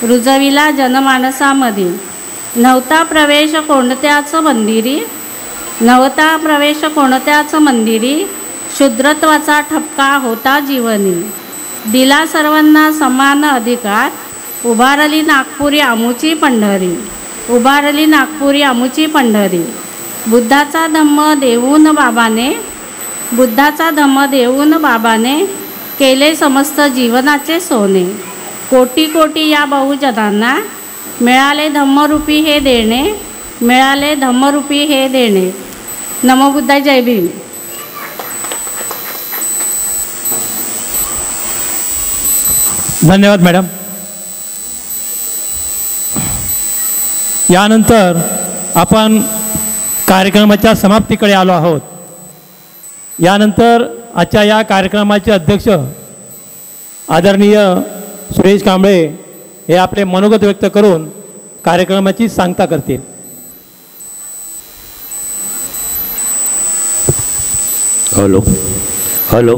रुजविला जनमानसामध्ये. नव्हता प्रवेश कोणत्याच मंदिरी, नव्हता प्रवेश कोणत्याच मंदिरी, शूद्रत्वाचा ठपका होता जीवनी. दिला सर्वांना समान अधिकार, उभारली नागपुरी आमुची पंढरी, उभारली नागपुरी आमुची पंढरी. बुद्धाचा धम्म देऊन बाबाने, बुद्धाचा धम्म देऊन बाबाने, केले समस्त जीवनाचे सोने. कोटी कोटी या बहुजनांना मिळाले धम्मरूपी हे देणे, मिळाले धम्मरूपी हे देणे. नमो बुद्धाय. जय भीम. धन्यवाद मॅडम. यानंतर आपण कार्यक्रमाच्या समाप्तीकडे आलो आहोत. यानंतर आजच्या या कार्यक्रमाचे अध्यक्ष आदरणीय सुरेश कांबळे हे आपले मनोगत व्यक्त करून कार्यक्रमाची सांगता करतील. Hello hello.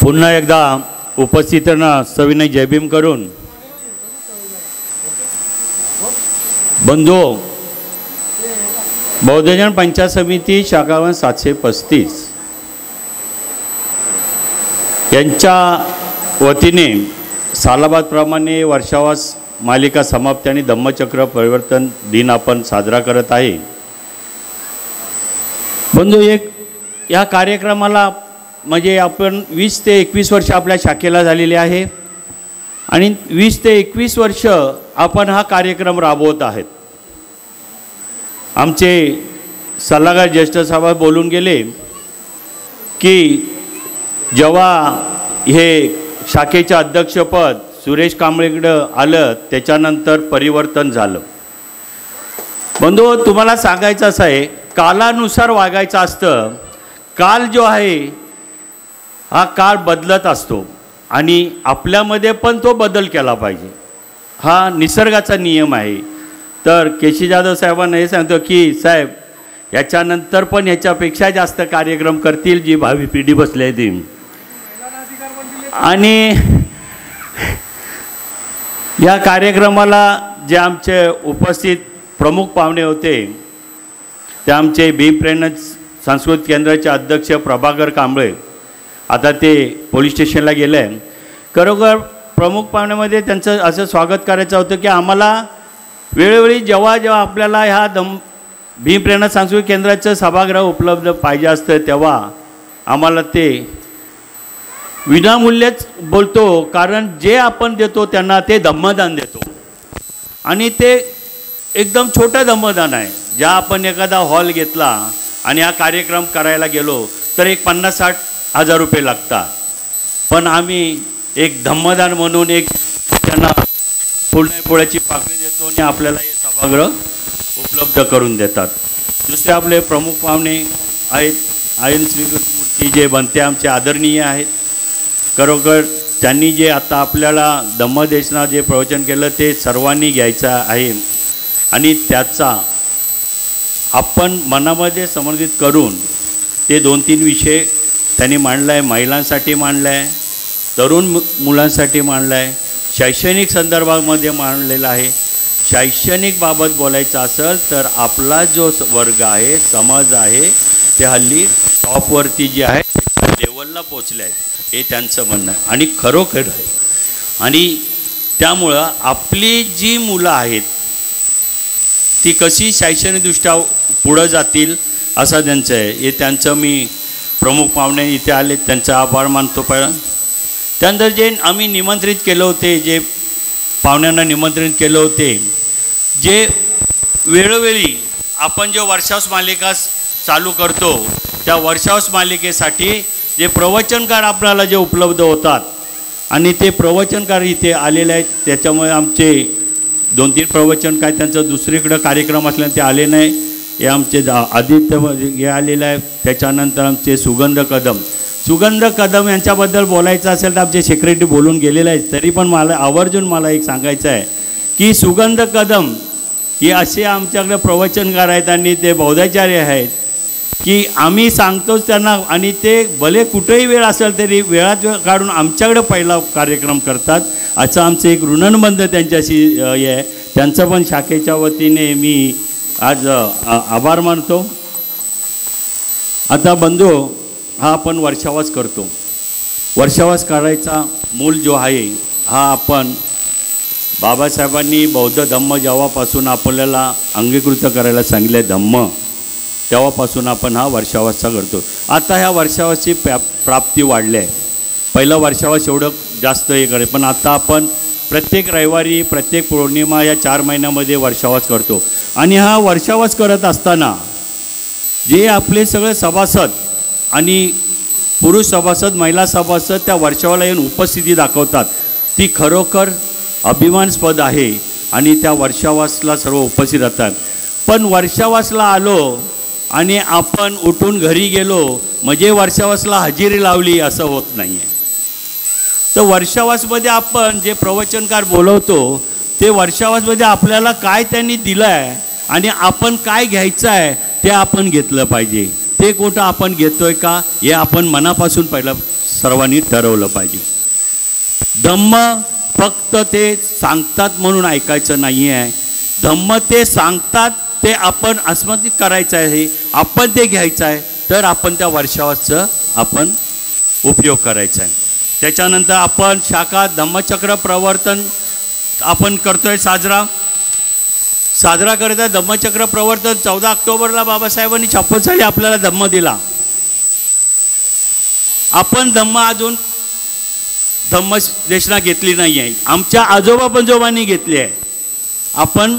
पुन्हा एकदा उपस्थितांना सविनय जयभीम करून बंधू बौद्धजन पंचायत समिती शाखा 735 यांच्या वतीने सालाबादप्रमाणे वर्षावास मालिका समाप्ती आणि धम्मचक्र परिवर्तन दिन आपण साजरा करत आहे. बंधू, या कार्यक्रमाला म्हणजे आपण 20 ते 21 वर्ष आपल्या शाखेला झालेली आहे आणि 20 ते 21 वर्ष आपण हा कार्यक्रम राबवत आहेत. आमचे सल्लागार ज्येष्ठ सभा बोलून गेले की जेव्हा हे शाखेचे अध्यक्षपद सुरेश कांबळेकडं आलं त्याच्यानंतर परिवर्तन झालं. बंधू, तुम्हाला सांगायचं असं आहे, कालानुसार वागायचं असतं. काल जो आहे हा काळ बदलत असतो आणि आपल्यामध्ये पण तो बदल केला पाहिजे, हा निसर्गाचा नियम आहे. तर केशी जाधव साहेबांना हे सांगतो की साहेब याच्यानंतर पण याच्यापेक्षा जास्त कार्यक्रम करतील जी भावी पिढी बसली आहे ती. आणि या कार्यक्रमाला जे आमचे उपस्थित प्रमुख पाहुणे होते ते आमचे भीमप्रेरणा सांस्कृतिक केंद्राचे अध्यक्ष प्रभाकर कांबळे, आता ते पोलीस स्टेशनला गेले आहे. खरोखर प्रमुख पाहुण्यामध्ये त्यांचं असं स्वागत करायचं होतं की आम्हाला वेळोवेळी जेव्हा जेव्हा आपल्याला ह्या भीमप्रेरणा सांस्कृतिक केंद्राचं सभागृह उपलब्ध पाहिजे असतं तेव्हा आम्हाला ते विनामूल्यच बोलतो, कारण जे आपण देतो त्यांना ते धम्मदान देतो आणि ते एकदम छोटं धम्मदान आहे. ज्या आपण एखादा हॉल घेतला आणि हा कार्यक्रम करायला गेलो तर एक 50-60 हजार रुपये लागतात, पण आम्ही एक धम्मदान म्हणून एक त्यांना पोळ्याची पाकळी देतो आणि आपल्याला हे सभागृह उपलब्ध करून देतात. दुसरे आपले प्रमुख पाहुणे आहेत आयन श्रीमूर्ती जे बनते आमचे आदरणीय आहेत. खरोखर त्यांनी जे आता आपल्याला धम्मदेशना जे प्रवचन केलं ते सर्वांनी घ्यायचं आहे आणि त्याचा आपण मनामध्ये समर्पित करून ते 2-3 विषय त्यांनी मांडला आहे. महिलांसाठी मांडला आहे, तरुण मुलांसाठी मांडला आहे, शैक्षणिक संदर्भामध्ये मांडलेला आहे. शैक्षणिक बाबत बोलायचं असेल तर आपला जो वर्ग आहे, समाज आहे, ते हल्ली टॉपवरती जे आहे त्याच्या लेवलला पोचले आहे हे त्यांचं म्हणणं आहे आणि खरोखर आहे. आणि त्यामुळं आपली जी मुलं आहेत ती कशी शैक्षणिकदृष्ट्या पुढं जातील असं त्यांचं आहे. हे त्यांचं मी प्रमुख पाहुणे इथे आले त्यांचा आभार मानतो. त्यानंतर जे आम्ही निमंत्रित केलं होते, जे पाहुण्यांना निमंत्रित केलं होते, जे वेळोवेळी आपण जो वर्षावस मालिका चालू करतो त्या वर्षावस मालिकेसाठी जे प्रवचनकार आपल्याला जे उपलब्ध होतात आणि ते प्रवचनकार इथे आलेले आहेत. त्याच्यामुळे आमचे 2-3 प्रवचन काय त्यांचं दुसरीकडं कार्यक्रम असल्याने ते आले नाही. हे आमचे आदित्य हे आलेलं आहे. त्याच्यानंतर आमचे सुगंध कदम यांच्याबद्दल बोलायचं असेल तर आमचे सेक्रेटरी बोलून गेलेले आहेत. तरी पण मला आवर्जून मला एक सांगायचं आहे की सुगंध कदम हे असे आमच्याकडे प्रवचनकार आहेत आणि ते बौद्धाचार्य आहेत की आम्ही सांगतोच त्यांना आणि ते भले कुठेही वेळ असेल तरी वेळात काढून आमच्याकडे पहिला कार्यक्रम करतात. असं आमचं एक ऋणनबंध त्यांच्याशी हे आहे. त्यांचं पण शाखेच्या वतीने मी आज आभार मानतो. आता बंधू, हा आपण वर्षावास करतो. वर्षावास करायचा मूल जो आहे हा आपण बाबासाहेबांनी बौद्ध धम्म जेव्हापासून आपल्याला अंगीकृत करायला सांगितलं आहे धम्म, तेव्हापासून आपण हा वर्षावासचा करतो. आता ह्या वर्षावासची प्राप्ती वाढली आहे. पहिलं वर्षावास एवढं जास्त हे करे, पण आता आपण प्रत्येक रविवारी प्रत्येक पौर्णिमा या 4 महिन्यामध्ये वर्षावास करतो. आणि हा वर्षावास करत असताना जे आपले सगळे सभासद आणि पुरुष सभासद महिला सभासद त्या वर्षावाला येऊन उपस्थिती दाखवतात ती खरोखर अभिमानास्पद आहे आणि त्या वर्षावासला सर्व उपस्थित राहतात. पण वर्षावासला आलो आणि आपण उठून घरी गेलो म्हणजे वर्षावासला हजेरी लावली असं होत नाही आहे. तर वर्षावासमध्ये आपण जे प्रवचनकार बोलवतो ते वर्षावासमध्ये आपल्याला काय त्यांनी दिलं आहे आणि आपण काय घ्यायचं आहे ते आपण घेतलं पाहिजे. ते कुठं आपण घेतोय का हे आपण मनापासून पहिलं सर्वांनी ठरवलं पाहिजे. धम्म फक्त ते सांगतात म्हणून ऐकायचं नाही आहे. धम्म ते सांगतात ते आपण आस्वादित करायचं आहे, आपण ते घ्यायचं आहे, तर आपण त्या वर्षावासचं आपण उपयोग करायचा आहे. त्याच्यानंतर आपण शाखा धम्मचक्र प्रवर्तन आपण करतोय साजरा करत आहे धम्मचक्र प्रवर्तन. 14 ऑक्टोबरला बाबासाहेबांनी 56 साली आपल्याला धम्म दिला. आपण अजून धम्मदेशना घेतली नाही आहे. आमच्या आजोबा पंजोबांनी घेतली आहे, आपण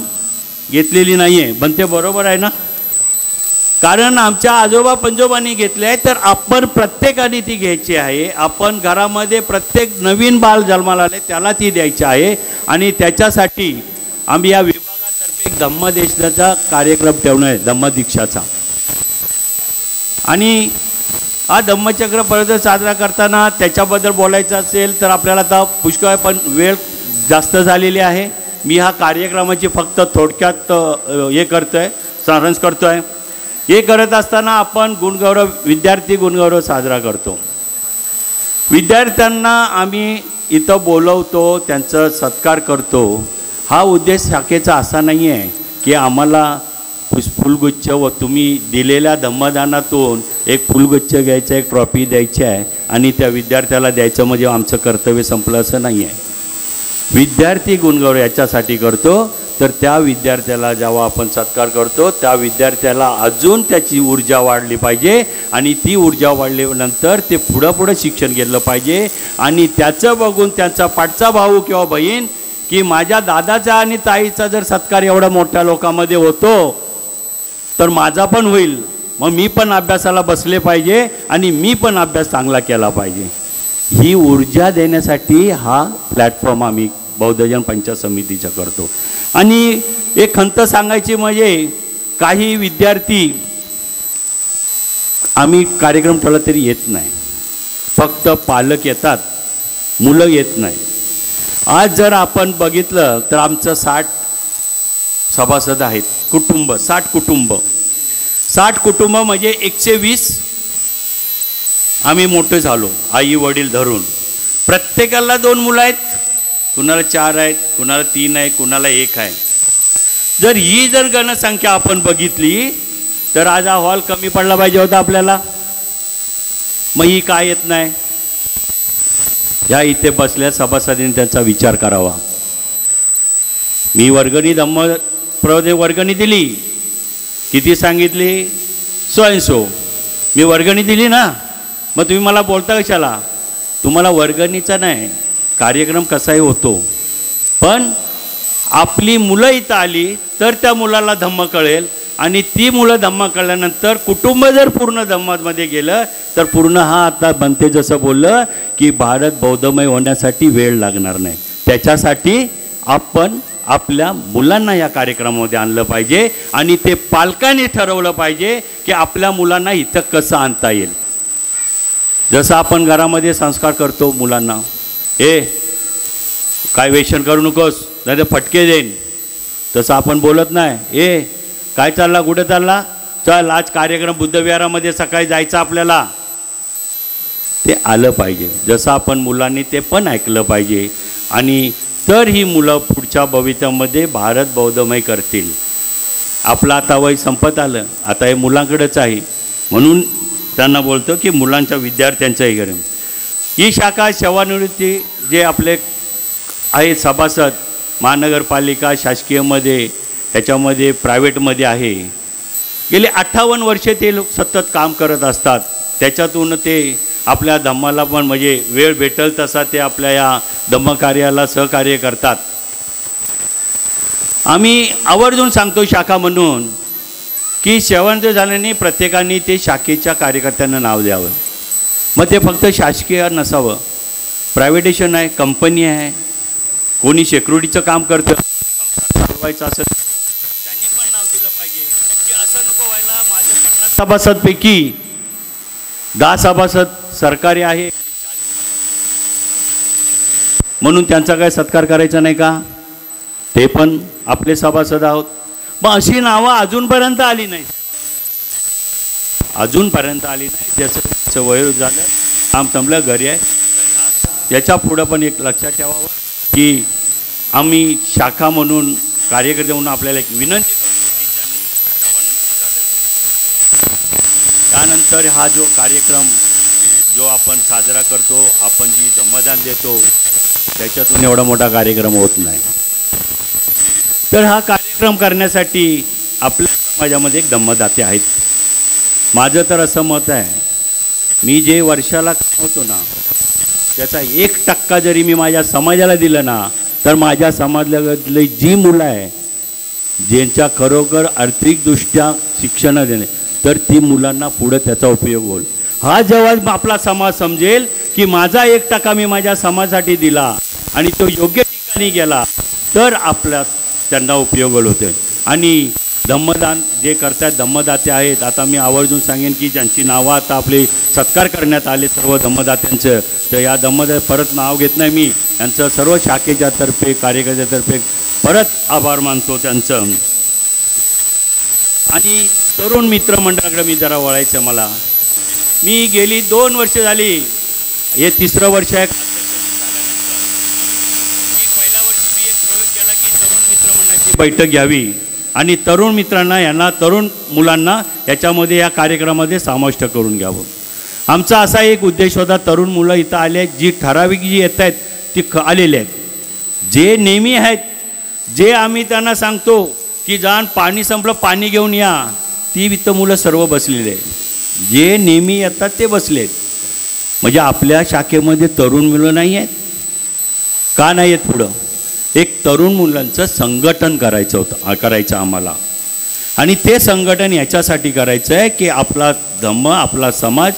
घेतलेली नाही आहे. पण ते बरोबर आहे ना, कारण आमच्या आजोबा पंजोबांनी घेतले आहे तर आपण प्रत्येकाने ती घ्यायची आहे. आपण घरामध्ये प्रत्येक नवीन बाळ जन्माला आले त्याला ती द्यायची आहे. आणि त्याच्यासाठी आम्ही या विभागातर्फे एक धम्मदेशनाचा कार्यक्रम ठेवणं आहे, धम्मदीक्षाचा. आणि हा धम्मचक्र प्रवर्तन साजरा करताना त्याच्याबद्दल बोलायचं असेल तर आपल्याला आता पुष्कळ, पण वेळ जास्त झालेली आहे. मी हा कार्यक्रमाची फक्त थोडक्यात हे करतोय, सारांश करतोय. हे करत असताना आपण विद्यार्थी गुणगौरव साजरा करतो. विद्यार्थ्यांना आम्ही इथं बोलवतो, त्यांचा सत्कार करतो. हा उद्देश शाखेचा असा नाही आहे की आम्हाला फुलगुच्छ व तुम्ही दिलेल्या धम्मदानातून एक फुलगुच्छ घ्यायचा, एक ट्रॉफी द्यायची आहे आणि त्या विद्यार्थ्याला द्यायचं म्हणजे आमचं कर्तव्य संपलं असं नाही आहे. विद्यार्थी गुणगौरव याच्यासाठी करतो तर त्या विद्यार्थ्याला जेव्हा आपण सत्कार करतो त्या विद्यार्थ्याला अजून त्याची ऊर्जा वाढली पाहिजे आणि ती ऊर्जा वाढल्यानंतर ते पुढं शिक्षण घेतलं पाहिजे. आणि त्याचं बघून त्यांचा पाठचा भाऊ किंवा बहीण की माझ्या दादाचा आणि ताईचा जर सत्कार एवढ्या मोठ्या लोकांमध्ये होतो तर माझा पण होईल, मग मी पण अभ्यासाला बसले पाहिजे आणि मी पण अभ्यास चांगला केला पाहिजे. ही ऊर्जा देण्यासाठी हा प्लॅटफॉर्म आम्ही बौद्धजन पंचायत समितीचा करतो. आणि एक खंत सांगायची म्हणजे काही विद्यार्थी आम्ही कार्यक्रम ठेवला तरी येत नाही, फक्त पालक येतात, मुलं येत नाही. आज जर आपण बघितलं तर आमचं 60 सभासद आहेत, कुटुंब 60 कुटुंब म्हणजे 120 आम्ही मोठे झालो, आई वडील धरून. प्रत्येकाला 2 मुलं आहेत, कुणाला 4 आहेत, कुणाला 3 आहे, कुणाला 1 आहे. जर ही गणसंख्या आपण बघितली तर आज हा हॉल कमी पडला पाहिजे होता आपल्याला. मग ही काय येत नाही? या इथे बसल्या सभासदांनी त्यांचा विचार करावा. मी वर्गणी वर्गणी दिली, किती सांगितली? 100. मी वर्गणी दिली ना, मग तुम्ही मला बोलता कशाला? तुम्हाला वर्गणीचा नाही, कार्यक्रम कसाही होतो. पण आपली मुलं इथं आली तर त्या मुलाला धम्म कळेल आणि ती मुलं धम्म कळल्यानंतर कुटुंब जर पूर्ण धम्मामध्ये गेलं तर पूर्ण हा आता बनते जसं बोललं की भारत बौद्धमय होण्यासाठी वेळ लागणार नाही. त्याच्यासाठी आपण आपल्या मुलांना या कार्यक्रमामध्ये आणलं पाहिजे आणि ते पालकांनी ठरवलं पाहिजे की आपल्या मुलांना इथं कसं आणता येईल. जसं आपण घरामध्ये संस्कार करतो मुलांना, काय वेषण करू नकोस नाही तर फटके देईन, तसं आपण बोलत नाही. काय चालला, कुठे चालला, चल आज कार्यक्रम बुद्धविहारामध्ये सकाळी जायचं आपल्याला. ते आलं पाहिजे. जसं आपण मुलांनी ते पण ऐकलं पाहिजे आणि तर ही मुलं पुढच्या भविष्यामध्ये भारत बौद्धमय करतील. आपलं आता वय संपत आलं, आता हे मुलांकडेच आहे. म्हणून त्यांना बोलतो की मुलांच्या विद्यार्थ्यांच्याही घरी ही शाखा सेवानिवृत्ती जे आपले आहे सभासद महानगरपालिका शासकीयमध्ये, त्याच्यामध्ये प्रायव्हेटमध्ये आहे. गेले 58 वर्षे ते लोक सतत काम करत असतात. त्याच्यातून ते आपल्या धम्माला पण म्हणजे वेळ भेटेल तसा ते आपल्या या धम्मकार्याला सहकार्य करतात. आम्ही आवर्जून सांगतो शाखा म्हणून की सेवानिवृत्त झाल्याने प्रत्येकाने ते शाखेच्या कार्यकर्त्यांना नाव द्यावं. मग ते फक्त शासकीय नसावं, प्रायव्हेटेशन आहे, कंपनी आहे, कोणी सिक्युरिटीचं काम करतं, संसार चालवायचं असेल त्यांनी पण नाव दिलं पाहिजे. की असं नको व्हायला माझ्या 50 सभासदपैकी 10 सभासद सरकारी आहे म्हणून त्यांचा काय सत्कार करायचा नाही का? ते पण आपले सभासद आहोत. मग अशी नावं अजूनपर्यंत आली नाही, जसं वय झालं काम संपलं घरी आहे. याच्या पुढं पण एक लक्षात ठेवावं की आम्ही शाखा म्हणून कार्यकर्ते म्हणून आपल्याला एक विनंती करतो की त्यांनी त्यानंतर हा जो कार्यक्रम जो आपण साजरा करतो, आपण जी धम्मदान देतो त्याच्यातून एवढा मोठा कार्यक्रम होत नाही. तर हा कार्यक्रम करण्यासाठी आपल्या समाजामध्ये एक दम्मदाते आहेत. माझं तर असं मत आहे, मी जे वर्षाला कमवतो ना त्याचा 1% जरी मी माझ्या समाजाला दिलं ना, तर माझ्या समाजातली जी मुलं आहे ज्यांच्या खरोखर आर्थिकदृष्ट्या शिक्षण देणे, तर ती मुलांना पुढं त्याचा उपयोग होईल. हा जेव्हा आपला समाज समजेल की माझा 1% मी माझ्या समाजासाठी दिला आणि तो योग्य ठिकाणी गेला, तर आपल्या त्यांना उपयोग होते. आणि धम्मदान जे करतात धम्मदाते आहेत, आता मी आवर्जून सांगेन की ज्यांची नावं आता आपले सत्कार करण्यात आले सर्व धम्मदात्यांचं, तर या धम्मदाते परत नाव घेत नाही मी, यांचं सर्व शाखेच्या तर्फे कार्यकर्त्यातर्फे परत आभार मानतो त्यांचं. आणि तरुण मित्रमंडळाकडे मी जरा वळायचं, मला मी गेली 2 वर्ष झाली, हे 3रं वर्ष आहे. पहिल्या वर्षी मी एक प्रयोग केला की तरुण मित्रमंडळाची बैठक घ्यावी आणि तरुण मित्रांना यांना तरुण मुलांना याच्यामध्ये या कार्यक्रमामध्ये समाविष्ट करून घ्यावं. आमचा असा एक उद्देश होता. तरुण मुलं इथं आले आहेत, जी ठराविक जी येत आहेत ती आलेले आहेत, जे नेहमी आहेत, जे आम्ही त्यांना सांगतो की जाण पाणी संपलं पाणी घेऊन या, ती इथं मुलं सर्व बसलेले आहेत. जे नेहमी येतात ते बसलेत. म्हणजे आपल्या शाखेमध्ये तरुण मुलं नाही आहेत का? नाही आहेत. पुढं एक तरुण मुलांचं संघटन करायचं आम्हाला, आणि ते संघटन याच्यासाठी करायचं आहे की आपला धम्म आपला समाज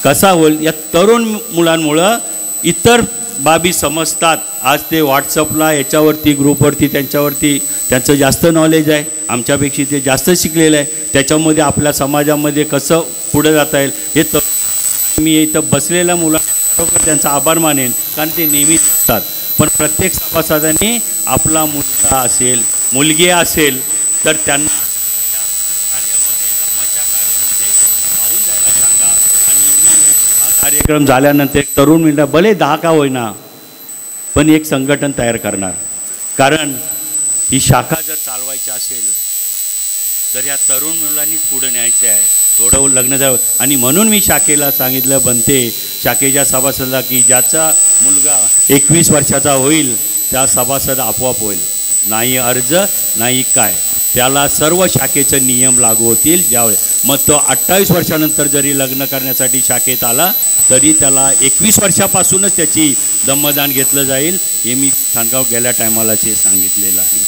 कसा होईल. या तरुण मुलांमुळं इतर बाबी समजतात. आज ते व्हॉट्सअपला याच्यावरती ग्रुपवरती त्यांच्यावरती त्यांचं जास्त नॉलेज आहे, आमच्यापेक्षा ते जास्त शिकलेलं आहे. त्याच्यामध्ये आपल्या समाजामध्ये कसं पुढे जाता येईल हे मी इथं बसलेल्या मुलांना त्यांचा आभार मानेन, कारण ते नेहमी असतात. पण प्रत्येक सभासदांनी आपला मुलगा असेल मुलगी असेल तर त्यांना कार्यामध्ये धम्माच्या कार्यामध्ये वाहून जायला सांगा. आणि हा कार्यक्रम झाल्यानंतर एक तरुण मिळणार भले 10 का होईना, पण एक संघटन तयार करणार. कारण ही शाखा जर चालवायची असेल तर या तरुण मुलांनीच पुढे न्यायचे आहे. थोडं लग्न झालं आणि म्हणून मी शाखेला सांगितलं बनते शाखेच्या सभासदाला की ज्याचा मुलगा 21 वर्षाचा होईल त्या सभासद आपोआप होईल. नाही अर्ज नाही काय, त्याला सर्व शाखेचे नियम लागू होतील. ज्यावेळेस मग तो 28 वर्षानंतर जरी लग्न करण्यासाठी शाखेत आला तरी त्याला 21 वर्षापासूनच त्याची दम्मदान घेतलं जाईल. हे मी सांगाव गेल्या टायमालाच हे सांगितलेलं आहे.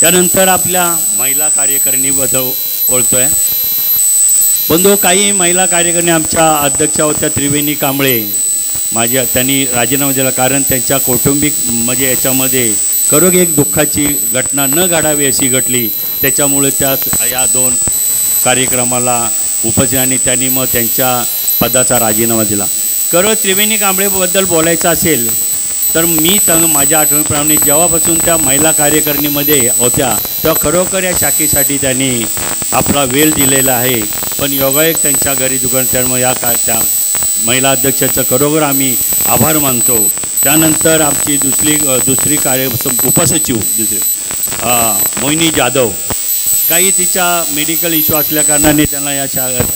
त्यानंतर आपल्या महिला कार्यकारिणीबद्दल बोलतो आहे. बंधू, काही महिला कार्यकारिणी आमच्या अध्यक्षा होत्या त्रिवेणी कांबळे, त्यांनी राजीनामा दिला कारण त्यांच्या कौटुंबिक म्हणजे याच्यामध्ये खरोखर एक दुःखाची घटना न घडावी अशी घडली. त्याच्यामुळे या 2 कार्यक्रमाला उपस्थित त्यांनी मग त्यांच्या पदाचा राजीनामा दिला. खरं त्रिवेणी कांबळेबद्दल बोलायचं असेल तर मी माझ्या आठवणीप्रमाणे जेव्हापासून त्या महिला कार्यकारिणीमध्ये होत्या तेव्हा खरोखर या शाखेसाठी त्यांनी आपला वेळ दिलेला आहे. पण योगायोग त्यांच्या घरी दुकान, त्यामुळे त्या महिला अध्यक्षाचं खरोखर आम्ही आभार मानतो. त्यानंतर आमची दुसरी उपसचिव मोहिनी जाधव, काही तिच्या मेडिकल इश्यू असल्याकारणाने त्यांना या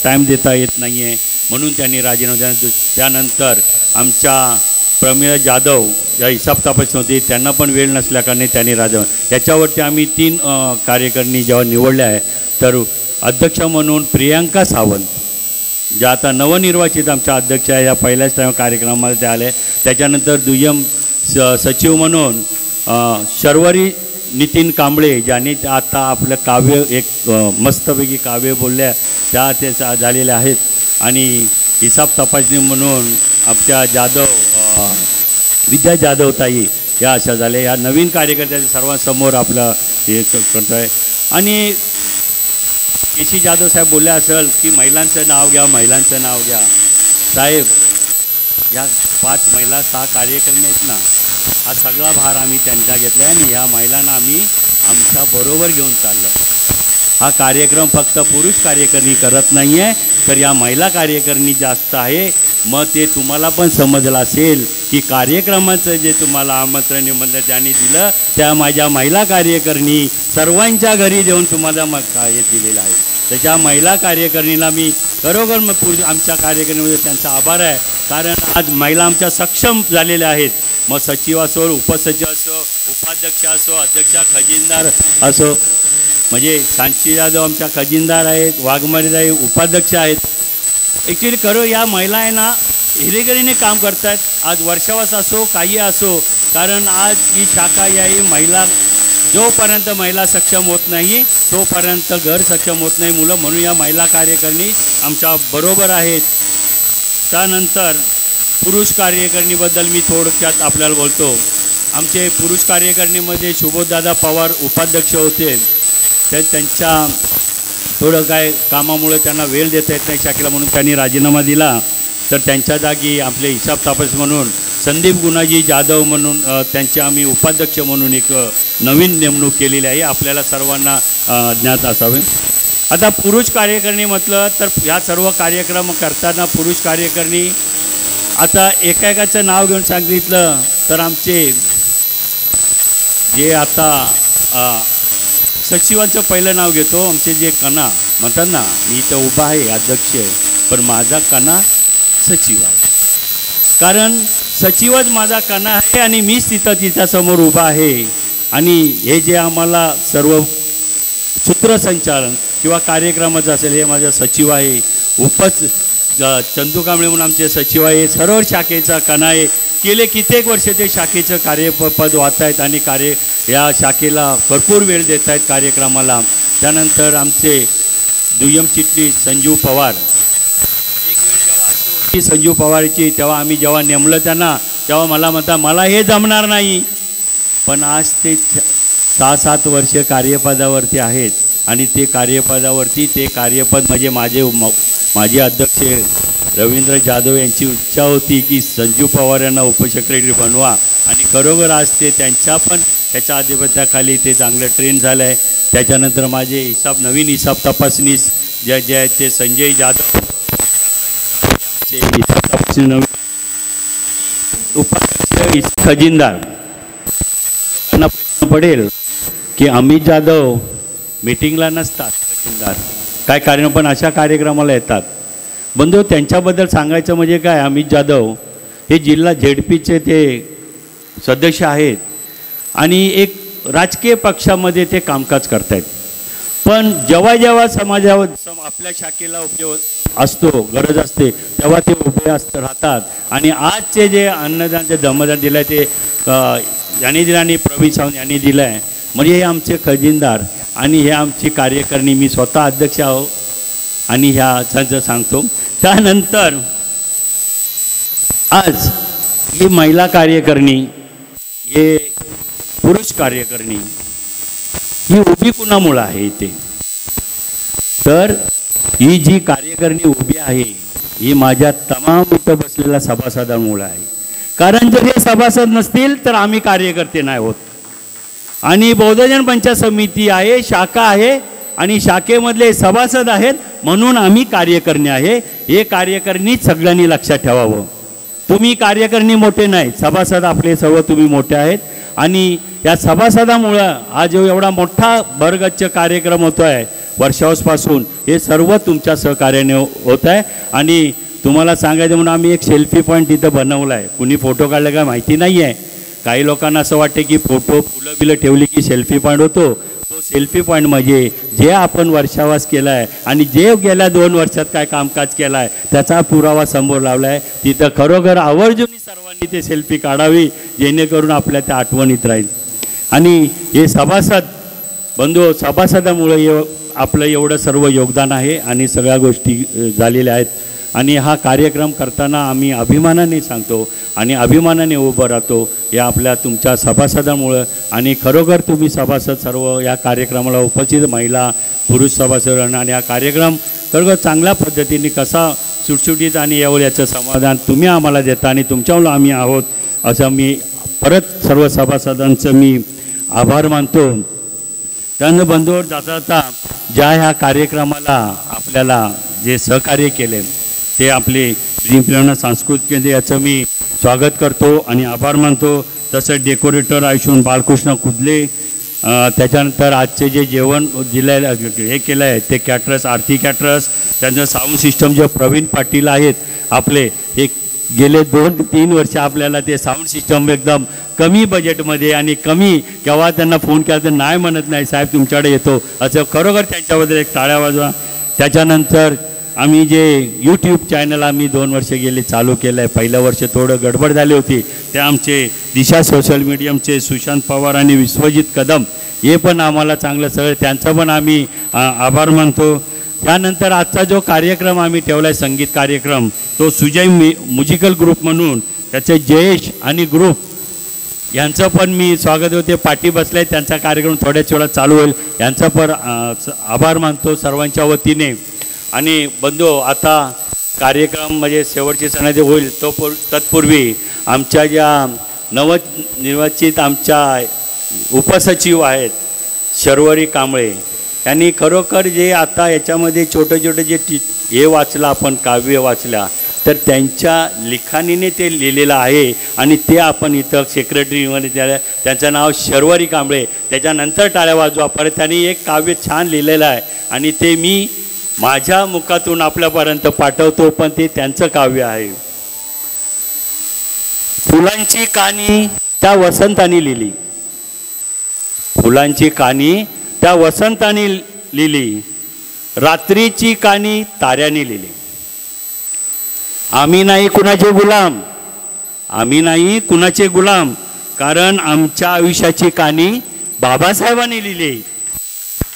टाईम देता येत नाही आहे म्हणून त्यांनी राजीनामा दिला. त्यानंतर आमच्या प्रमिला जाधव या हिसाब तपासणी होती, त्यांना पण वेळ नसल्याकारणे त्यांनी राजीनामा. याच्यावरती आम्ही 3 कार्यकारिणी जेव्हा निवडल्या आहे तर अध्यक्ष म्हणून प्रियांका सावंत, ज्या आता नवनिर्वाचित आमच्या अध्यक्ष आहे, या पहिल्याच टाईम कार्यक्रमाला त्या आले. त्याच्यानंतर दुय्यम सचिव म्हणून शर्वरी नितीन कांबळे, ज्यांनी आता आपलं काव्य एक मस्तपैकी काव्य बोलल्या त्या ते झालेल्या आहेत. आणि हिसाब तपासणी म्हणून आमच्या विद्या जाधव ताई या अशा झाल्या. या नवीन कार्यकर्त्यांच्या सर्वांसमोर आपलं हे करतो आहे. आणि केशी जाधव साहेब बोलले असेल की महिलांचं नाव घ्या, महिलांचं नाव घ्या. साहेब, या 5 महिला 6 कार्यकर्ते आहेत ना, हा सगळा भार आम्ही त्यांचा घेतला आहे आणि या महिलांना आम्ही आमच्याबरोबर घेऊन चाललो. हा कार्यक्रम फक्त पुरुष कार्यकर्णी करत नाही आहे, तर या महिला कार्यकर्णी जास्त आहे. मग ते तुम्हाला पण समजलं असेल की कार्यक्रमाचं जे तुम्हाला आमंत्रण निमंत्रण त्यांनी दिलं त्या माझ्या महिला कार्यकर्णी सर्वांच्या घरी देऊन तुम्हाला मग हे दिलेलं आहे. त्याच्या महिला कार्यकर्णीला मी खरोखर आमच्या कार्यकर्णीमध्ये त्यांचा आभार आहे. कारण आज महिला आमच्या सक्षम झालेल्या आहेत. मग सचिव असो, उपसचिव असो, उपाध्यक्ष असो, अध्यक्ष, खजिनदार असो, म्हणजे सांची जाधव आमच्या खजिनदार आहेत, वाघमारे उपाध्यक्ष आहेत. ॲक्च्युली खरं या महिला आहे ना हिरेगरीने काम करत आहेत. आज वर्षावास असो काही असो, कारण आज ही शाखा या ही महिला जोपर्यंत महिला सक्षम होत नाही तोपर्यंत घर सक्षम होत नाही मुलं, म्हणून या महिला कार्यकारिणी आमच्या बरोबर आहेत. त्यानंतर पुरुष कार्यकारिणीबद्दल मी थोडक्यात आपल्याला बोलतो. आमचे पुरुष कार्यकारिणीमध्ये सुबोधदादा पवार उपाध्यक्ष होते, तर त्यांच्या थोडं काय कामामुळे त्यांना वेळ देता येत नाही शाखेला, म्हणून त्यांनी राजीनामा दिला. तर त्यांच्या जागी आपले हिसाब तपास म्हणून संदीप गुणाजी जाधव म्हणून त्यांचे आम्ही उपाध्यक्ष म्हणून एक नवीन नेमणूक केलेली आहे, आपल्याला सर्वांना ज्ञात असावे. आता पुरुष कार्यकारिणी म्हटलं तर ह्या सर्व कार्यक्रम करताना पुरुष कार्यकारिणी आता एकेकाचं नाव घेऊन सांगितलं तर आमचे जे आता सचिवांचं पहिलं नाव घेतो. आमचे जे कणा म्हणतात ना, मी इथं उभा आहे अध्यक्ष आहे, पण माझा कणा सचिव आहे, कारण सचिवच माझा कणा आहे आणि मीच तिच्यासमोर उभा आहे. आणि हे जे आम्हाला सर्व सूत्रसंचालन किंवा कार्यक्रमाचं असेल हे माझा सचिव आहे. चंदू कांबळे म्हणून आमचे सचिव आहे, सर्व शाखेचा कणा आहे. गेले कित्येक वर्ष ते शाखेचं कार्यपद वाहत आहेत आणि या शाखेला भरपूर वेळ देत आहेत कार्यक्रमाला. त्यानंतर आमचे दुय्यम चिटणीस संजीव पवार, एक वेळ जेव्हा अशी होती संजीव पवारची, तेव्हा आम्ही जेव्हा नेमलं त्यांना तेव्हा मला म्हणता मला हे जमणार नाही, पण आज ते 6-7 वर्ष कार्यपदावरती आहेत आणि ते कार्यपदावरती ते कार्यपद म्हणजे माझे अध्यक्ष रवींद्र जाधव यांची इच्छा होती की संजीव पवार यांना उपसेक्रेटरी बनवा आणि खरोखर आज ते त्यांच्या पण त्याच्या आधिपत्याखाली ते चांगलं ट्रेन झालं आहे. त्याच्यानंतर माझे नवीन हिसाब तपासनीस जे आहेत ते संजय जाधव आमचे हिसाब तपासणी नवीन उपाध्यक्ष खजिनदार. लोकांना प्रश्न पडेल की अमित जाधव मीटिंगला नसतात खजिनदार काय कारण, पण अशा कार्यक्रमाला येतात. बंधू त्यांच्याबद्दल सांगायचं म्हणजे काय, अमित जाधव हे जिल्हा झेडपीचे ते सदस्य आहेत आणि एक राजकीय पक्षामध्ये ते कामकाज करत आहेत. पण जेव्हा जेव्हा समाजावर आपल्या शाखेला उपयोग असतो, गरज असते, तेव्हा ते उभे राहतात. आणि आजचे जे अन्नदानचे दमदान दिलं आहे ते यांनी दिलं आणि प्रवीण सावंत यांनी दिलं आहे. म्हणजे हे आमचे खजिनदार आणि हे आमची कार्यकारिणी, मी स्वतः अध्यक्ष आहो आणि ह्या सांगतो. त्यानंतर आज ही महिला कार्यकारिणी, हे पुरुष कार्यकारिणी ही उभी कुणामुळं आहे इथे, तर ही जी कार्यकारिणी उभी आहे ही माझ्या तमाम इथं बसलेल्या सभासदांमुळं आहे. कारण जर हे सभासद नसतील तर आम्ही कार्यकर्ते नाही होत. आणि बहुजन पंचायत समिती आहे, शाखा आहे आणि शाखेमधले सभासद आहेत म्हणून आम्ही कार्यकारिणी आहे. हे कार्यकारिणी सगळ्यांनी लक्षात ठेवावं. तुम्ही कार्यकारिणी मोठे नाही, सभासद आपले सर्व तुम्ही मोठे आहेत. आणि या सभासदामुळं हा जो एवढा मोठा भरगच्च कार्यक्रम होतो आहे वर्षावासपासून, हे सर्व तुमच्या सहकार्याने होत आहे. आणि तुम्हाला सांगायचं म्हणून आम्ही एक सेल्फी पॉईंट इथं बनवला आहे. कुणी फोटो काढला काय माहिती नाही आहे. काही लोकांना असं वाटते की फुलं बिलं ठेवली की सेल्फी पॉईंट होतो. तो सेल्फी पॉईंट म्हणजे जे आपण वर्षावास केला आहे आणि जे गेल्या 2 वर्षात काय कामकाज केलं आहे त्याचा पुरावा समोर लावला आहे. तिथं खरोखर आवर्जून सर्वांनी ते सेल्फी काढावी जेणेकरून आपल्या त्या आठवणीत राहील. आणि हे सभासद बंधू, सभासदामुळे आपलं एवढं सर्व योगदान आहे आणि सगळ्या गोष्टी झालेल्या आहेत. आणि हा कार्यक्रम करताना आम्ही अभिमानाने सांगतो आणि अभिमानाने उभं राहतो या आपल्या तुमच्या सभासदामुळं. आणि खरोखर तुम्ही सभासद सर्व या कार्यक्रमाला उपस्थित महिला पुरुष सभासद आणि हा कार्यक्रम खरोखर चांगल्या पद्धतीने कसा सुटसुटीत आणि याचं समाधान तुम्ही आम्हाला देता आणि तुमच्यामुळं आम्ही आहोत असं मी परत सर्व सभासदांचं मी आभार मानतो. त्यानं बंधूवर जाता ज्या ह्या कार्यक्रमाला आपल्याला जे सहकार्य केले ते आपले जिंकल्यानं सांस्कृतिक केंद्र याचं मी स्वागत करतो आणि आभार मानतो. तसंच डेकोरेटर आयुष्मान बाळकृष्ण कुदले, त्याच्यानंतर आजचे जे जेवण दिलं हे केलं आहे ते कॅटरर्स, आरती कॅटरर्स, त्यांचं साऊंड सिस्टम जे प्रवीण पाटील आहेत आपले, एक गेले 2-3 वर्ष आपल्याला ते साऊंड सिस्टम एकदम कमी बजेटमध्ये आणि कमी, केव्हा त्यांना फोन केला तर नाही म्हणत नाही, साहेब तुमच्याकडे येतो, असं खरोखर त्यांच्याबद्दल एक टाळ्या वाजवा. त्याच्यानंतर आम्ही जे यूट्यूब चॅनल आम्ही 2 वर्ष गेले चालू केलं आहे. पहिलं वर्ष थोडं गडबड झाली होती, ते आमचे दिशा सोशल मीडियमचे सुशांत पवार आणि विश्वजित कदम हे पण आम्हाला चांगलं सगळं, त्यांचं पण आम्ही आभार मानतो. त्यानंतर आजचा जो कार्यक्रम आम्ही ठेवला आहे संगीत कार्यक्रम, तो सुजय म्युझिकल ग्रुप म्हणून, त्याचे जयेश आणि ग्रुप यांचं पण मी स्वागत होते, पाठी बसले आहेत, त्यांचा कार्यक्रम थोड्याच वेळात चालू होईल, यांचा पण आभार मानतो सर्वांच्या वतीने. आणि बंधू, आता कार्यक्रम म्हणजे शेवटची सणाचे होईल तत्पूर्वी आमच्या ज्या नवनिर्वाचित आमच्या उपसचिव आहेत शर्वरी कांबळे, यांनी खरोखर जे आता याच्यामध्ये छोटे छोटे जे हे वाचलं आपण, काव्य वाचल्या, तर त्यांच्या लिखाणीने ते लिहिलेलं आहे आणि ते आपण इथं सेक्रेटरीमध्ये त्यांचं नाव शर्वरी कांबळे. त्याच्यानंतर टाळ्या वाजवा. परत त्यांनी एक काव्य छान लिहिलेलं आहे आणि ते मी माझ्या मुखातून आपल्यापर्यंत पाठवतो, पण ते त्यांचं काव्य आहे. फुलांची कानी त्या वसंताने लिहिली, फुलांची कानी त्या वसंताने लिहिली, रात्रीची कानी ताऱ्याने लिहिली. आम्ही नाही कुणाचे गुलाम, आम्ही नाही कुणाचे गुलाम, कारण आमच्या आयुष्याची कानी बाबासाहेबांनी लिहिली,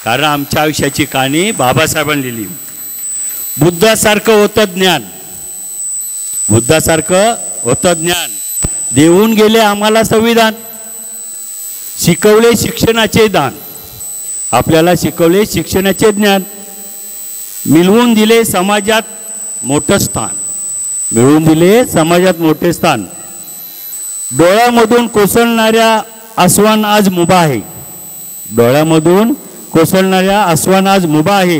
कारण आमच्या आयुष्याची कानी बाबासाहेबांनी लिहिली. बुद्धासारखं होतं ज्ञान, बुद्धासारखं होतं ज्ञान, देऊन गेले आम्हाला संविधान, शिकवले शिक्षणाचे दान, आपल्याला शिकवले शिक्षणाचे ज्ञान, मिळवून दिले समाजात मोठं स्थान, मिळवून दिले समाजात मोठे स्थान. डोळ्यामधून कोसळणाऱ्या आसवान आज मुभा आहे, डोळ्यामधून कोसळणाऱ्या आसवान आज मुभा आहे,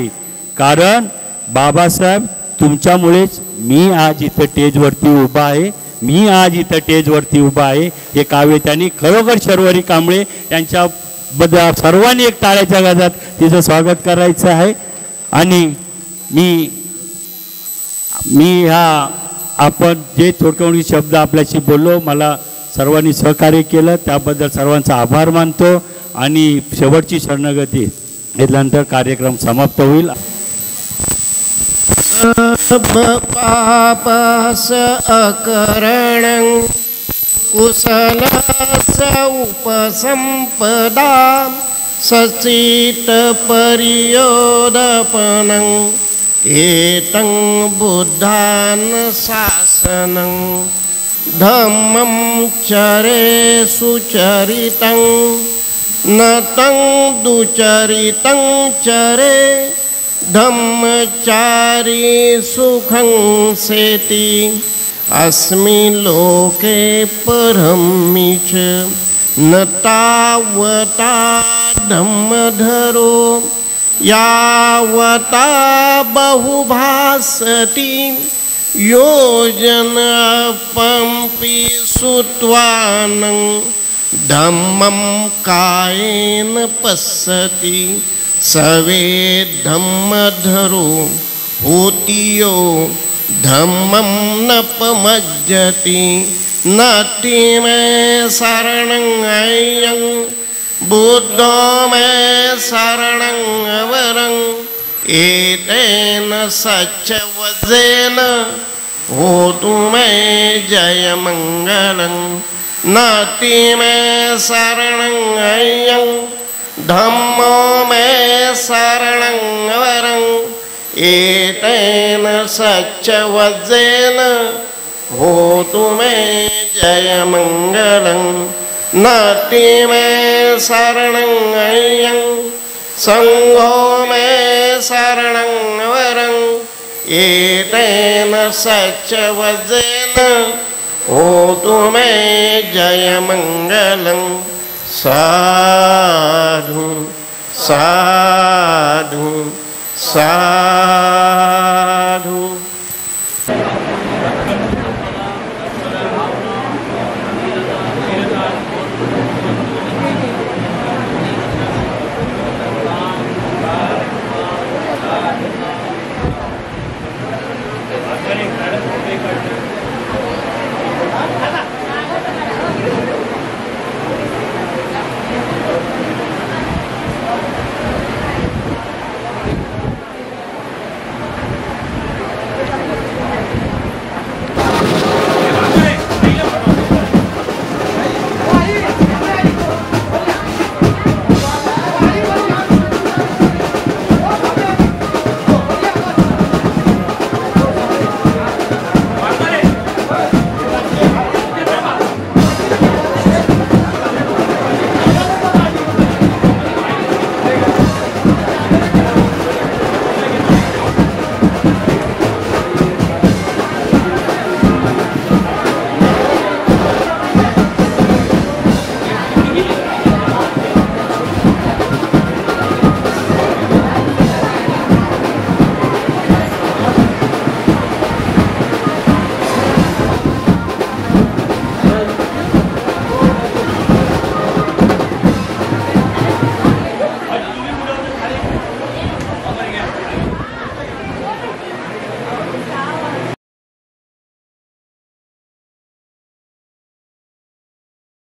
कारण बाबासाहेब तुमच्यामुळेच मी आज इथं स्टेजवरती उभा आहे, मी आज इथं स्टेजवरती उभा आहे. हे काव्य त्यांनी खरोखर शर्वरी कांबळे यांच्याबद्दल सर्वांनी एक टाळ्याच्या गजरात तिचं स्वागत करायचं आहे. आणि मी ह्या आपण जे थोडके शब्द आपल्याशी बोललो, मला सर्वांनी सहकार्य केलं त्याबद्दल सर्वांचा आभार मानतो. आणि शेवटची शरणगती घेतल्यानंतर कार्यक्रम समाप्त होईल. पापस अकरणं कुशलस उपसंपदा सचित परियोदपनं एतं बुद्धान शासनं धम्मं चरे सुचरितं नतं दुचरितं चरे धम्मचारी सुखं सेति अस्मिन् लोके परमि च न तावता धम्मधरो यावता बहुभासति योजनपम्पि सुत्वानं धम्मं कायेन पश्यति सवे धम्मधरो होतियो धम्मं न पमज्जति नाट्य में शरणं अयं बुद्धो में शरणं अवरं एतेन सच्चवजेन होतु मे जयमंगलं नाट्य में शरणं अयं धम्मो में शरणं वरं एतेन सच्चवजेन होतु मे जयमंगलं नाट्य में शरणं अयं संघो में शरणं वरं एतेन सच्चवजेन होतु मे जयमंगलं साधु साधु साधु.